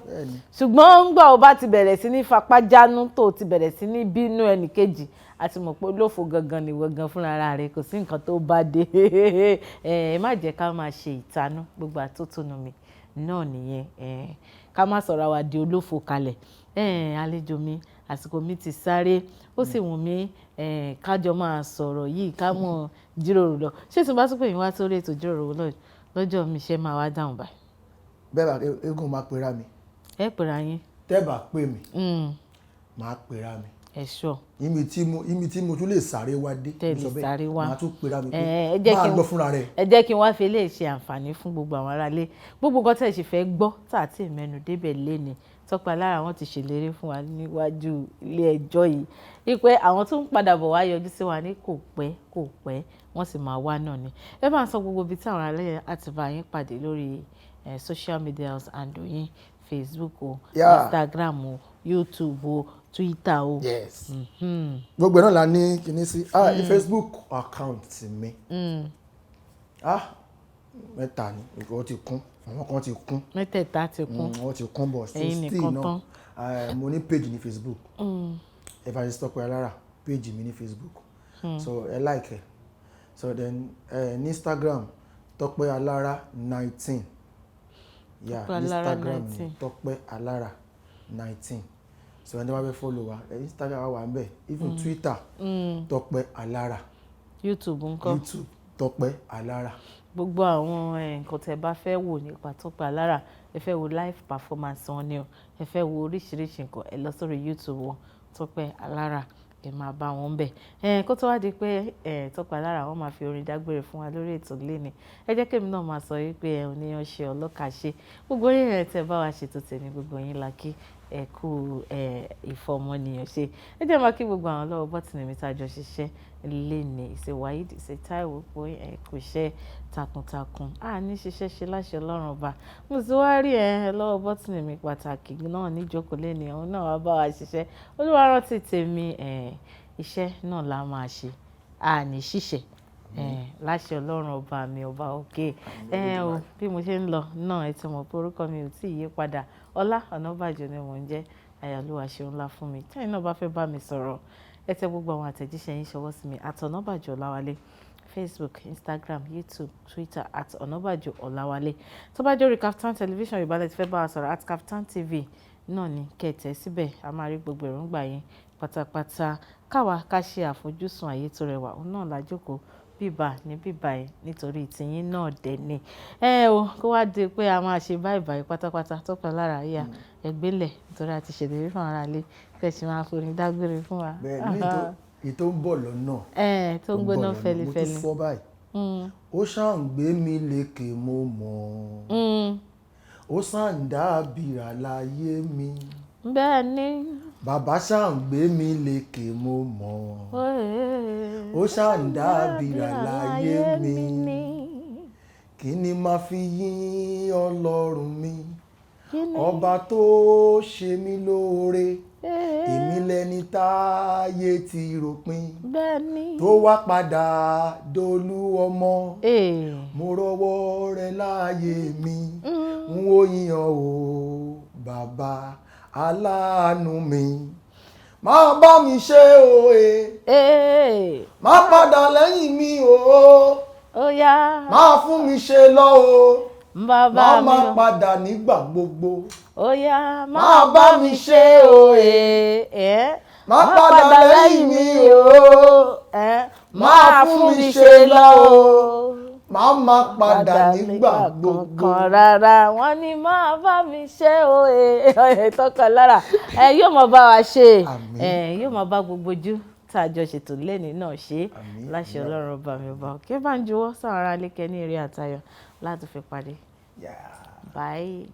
Speaker 1: ṣùgbọ́n ńgbà ó bá ti bẹ̀rẹ̀ sí ní fapájánú tó ti bẹ̀rẹ̀ sí ní bínú ẹnìkejì àti mọ̀ pé olófò gangan ni wọ́n gan fúnra rẹ̀ kò sí nǹkan tó bá dé ẹ má jẹ́ ká máa ṣe ìtanú gbogbo àtótónu mi náà nìyẹn ká má sọ̀rọ̀ wa di olófò kalẹ̀ àlejò mi àsìkò mi ti sáré ó sì wù mí kájọ máa sọ̀rọ̀ yìí ká mọ̀ jíròrò lọ ṣé tí bá tún pè yín wá sórí ètò jíròrò lọ́jọ́ mi ṣe máa wá dáhùn báyìí.
Speaker 2: bẹ́ẹ̀ bá eégún máa pera mi.
Speaker 1: ẹ pera yín.
Speaker 2: tẹ́ bá pè mí máa pera mi.
Speaker 1: ẹ ṣọ.
Speaker 2: imi tí mo tún lè sáré wá dé.
Speaker 1: tẹ̀lé sáré wá
Speaker 2: máa tún pera mi pé máa lọ fúnra rẹ̀.
Speaker 1: ẹ jẹ́ kí n wá fi eléyìí ṣe àǹfààní fún gbogbo àwọn aráalé gbogbo nǹkan tẹ̀ ṣe fẹ́ gbọ́ tá àti ìmẹ́nu débẹ̀ léni Tọ́pẹ́ Alára wọn ti ṣèlérí fún wa níwájú ilé ẹjọ́ yìí wípé àwọn tó ń padà bọ̀ wá yọjú sí wa ní kò pẹ́ wọ́n sì máa wá náà ni ẹ máa sọ gbogbo ibi tí àwọn alẹ́ àti bá yín pàdé lórí social media and yín Facebook o Instagram o YouTube o Twitter o.
Speaker 2: yes gbogbo náà la ní kíní sí Facebook account mi mẹ́ta ni ìkọ́ ti kún àwọn kan ti kún.
Speaker 1: mẹ́tẹ̀ẹ̀ta ti kún.
Speaker 2: wọ́n ti kún bọ̀ still náà mo ní page ní Facebook Evangelist Tọ́pẹ́ Alára page mi ní Facebook so ẹ like ẹ so then ní Instagram Tọ́pẹ́ Alára 19 Instagram Tọ́pẹ́ Alára 19 so ẹni wọ́n fẹ́ follow wa Instagram wà ń bẹ̀ even Twitter Tọ́pẹ́ Alára
Speaker 1: YouTube ńkọ́
Speaker 2: YouTube Tọ́pẹ́ Alára.
Speaker 1: gbogbo àwọn nǹkan tẹ́ bá fẹ́ wò nípa Tọ́pẹ́ Alára ẹ fẹ́ wo live performance wọn ni o ẹ fẹ́ wo oríṣiríṣi nǹkan ẹ lọ sórí YouTube wọn Tọ́pẹ́ Alára ẹ máa bá wọn bẹ̀ kó tó wá di pé Tọ́pẹ́ Alára wọn máa fi orin dágbére fún wa lórí ètò léni ẹ jẹ́ kémi náà máa sọ wípé ẹ ò ní ọṣẹ ọlọ́kàṣe gbogbo yín tẹ́ bá wa ṣètò tèmi gbogbo yín la kí ẹ kú ìfọmọnìyàn ṣe ẹ jẹ́ máa kí gbogbo àwọn lọ́wọ́ bọ́tìnì mi tájọ ṣiṣẹ́ léni ìṣe Waheed ìṣe Táíwò pé kò ṣe takuntakun ní ṣiṣẹ́ ṣe láṣẹ Ọlọ́run ọba mo sì wá rí lọ́wọ́ bọ́tìnì mi pàtàkì náà níjókòó léni òun náà wá bá wa ṣiṣẹ́ Olúwa rántí tèmi iṣẹ́ náà la máa ṣe ní ṣíṣe láṣẹ Ọlọ́run ọba mi ọba òkè o bí mo ṣe ń lọ náà ẹ ti mọ̀ pé orúkọ mi ò tí ì yí padà Ọlá Ọ̀nàbàjọ́ ni mò ń jẹ́ Ayálúwa ṣeun ńlá fún mi tẹ́yìn náà bá fẹ́ bá mi sọ̀rọ̀ ẹ tẹ gbogbo àwọn àtẹ̀jíṣẹ́ yín ṣọwọ́ sí mi @Ọ̀nàbàjọ́ Ọláwálé Facebook Instagram YouTube Twitter @Ọ̀nàbàjọ́ Ọláwálé tó bá jẹ́ orí Kaftan television Yorùbá lẹ ti fẹ́ bá wa sọ̀rọ̀ @Kaftan TV náà ni kẹ̀tẹ́ síbẹ̀ a máa rí gbogbo èròǹgbà yín pátápátá káwa ká ṣe àfojúsùn ayé tó rẹwà òun náà lájókòó bíbà ní bíbà ẹ nítorí tìyín náà dẹ̀ ni o kó wá di pé a máa ṣe báyìí báyìí pátápátá Tọ́pẹ́ Alára yà ẹgbẹ́lẹ̀ nítorí a ti ṣèlérí fún ara lé fẹ̀sì máa forin dágbére fún wa.
Speaker 2: bẹ́ẹ̀ ní ètò ń bọ̀ lọ́nà
Speaker 1: tó ń gbóná fẹlifẹli
Speaker 2: mo tún fọ́ báyìí ó ṣáà ń gbé mi lékè mo mọ̀ ó ṣáà ń dábìrà láyé mi
Speaker 1: bẹ́ẹ̀ ni
Speaker 2: bàbá ṣáà ń gbé mi lékè mo mọ̀ ó ṣáà ń dábìrà láyé mi kí ni máa fi yìn Ọlọ́run mi ọba tó ṣe mí lóore èmi lẹni táyé ti ròpin tó wá padà dolú ọmọ mo rọ́wọ́ rẹ láàyè mi n ó yíyan o bàbá aláàánú mi máa bá mi ṣe má padà lẹ́yìn mi máa fún mi ṣe lọ
Speaker 1: bàbá mi
Speaker 2: máa padà nígbà gbogbo
Speaker 1: máa bá mi ṣe
Speaker 2: má padà lẹ́yìn mi máa fún mi ṣe lọ máa padà nígbà gbogbo.
Speaker 1: Rárá wọ́n ní máa bá mi ṣe tọkàn lára yóò máa bá wa ṣe yóò máa bá gbogbo ojú tá a jọ ṣètò lẹ́ni náà ṣe láṣẹ Ọlọ́run ọba mi ọba òkè bá ń juwọ́ sáwọn ará lékẹ́ ní eré àtayọ̀ láti fi pàdé. Bye.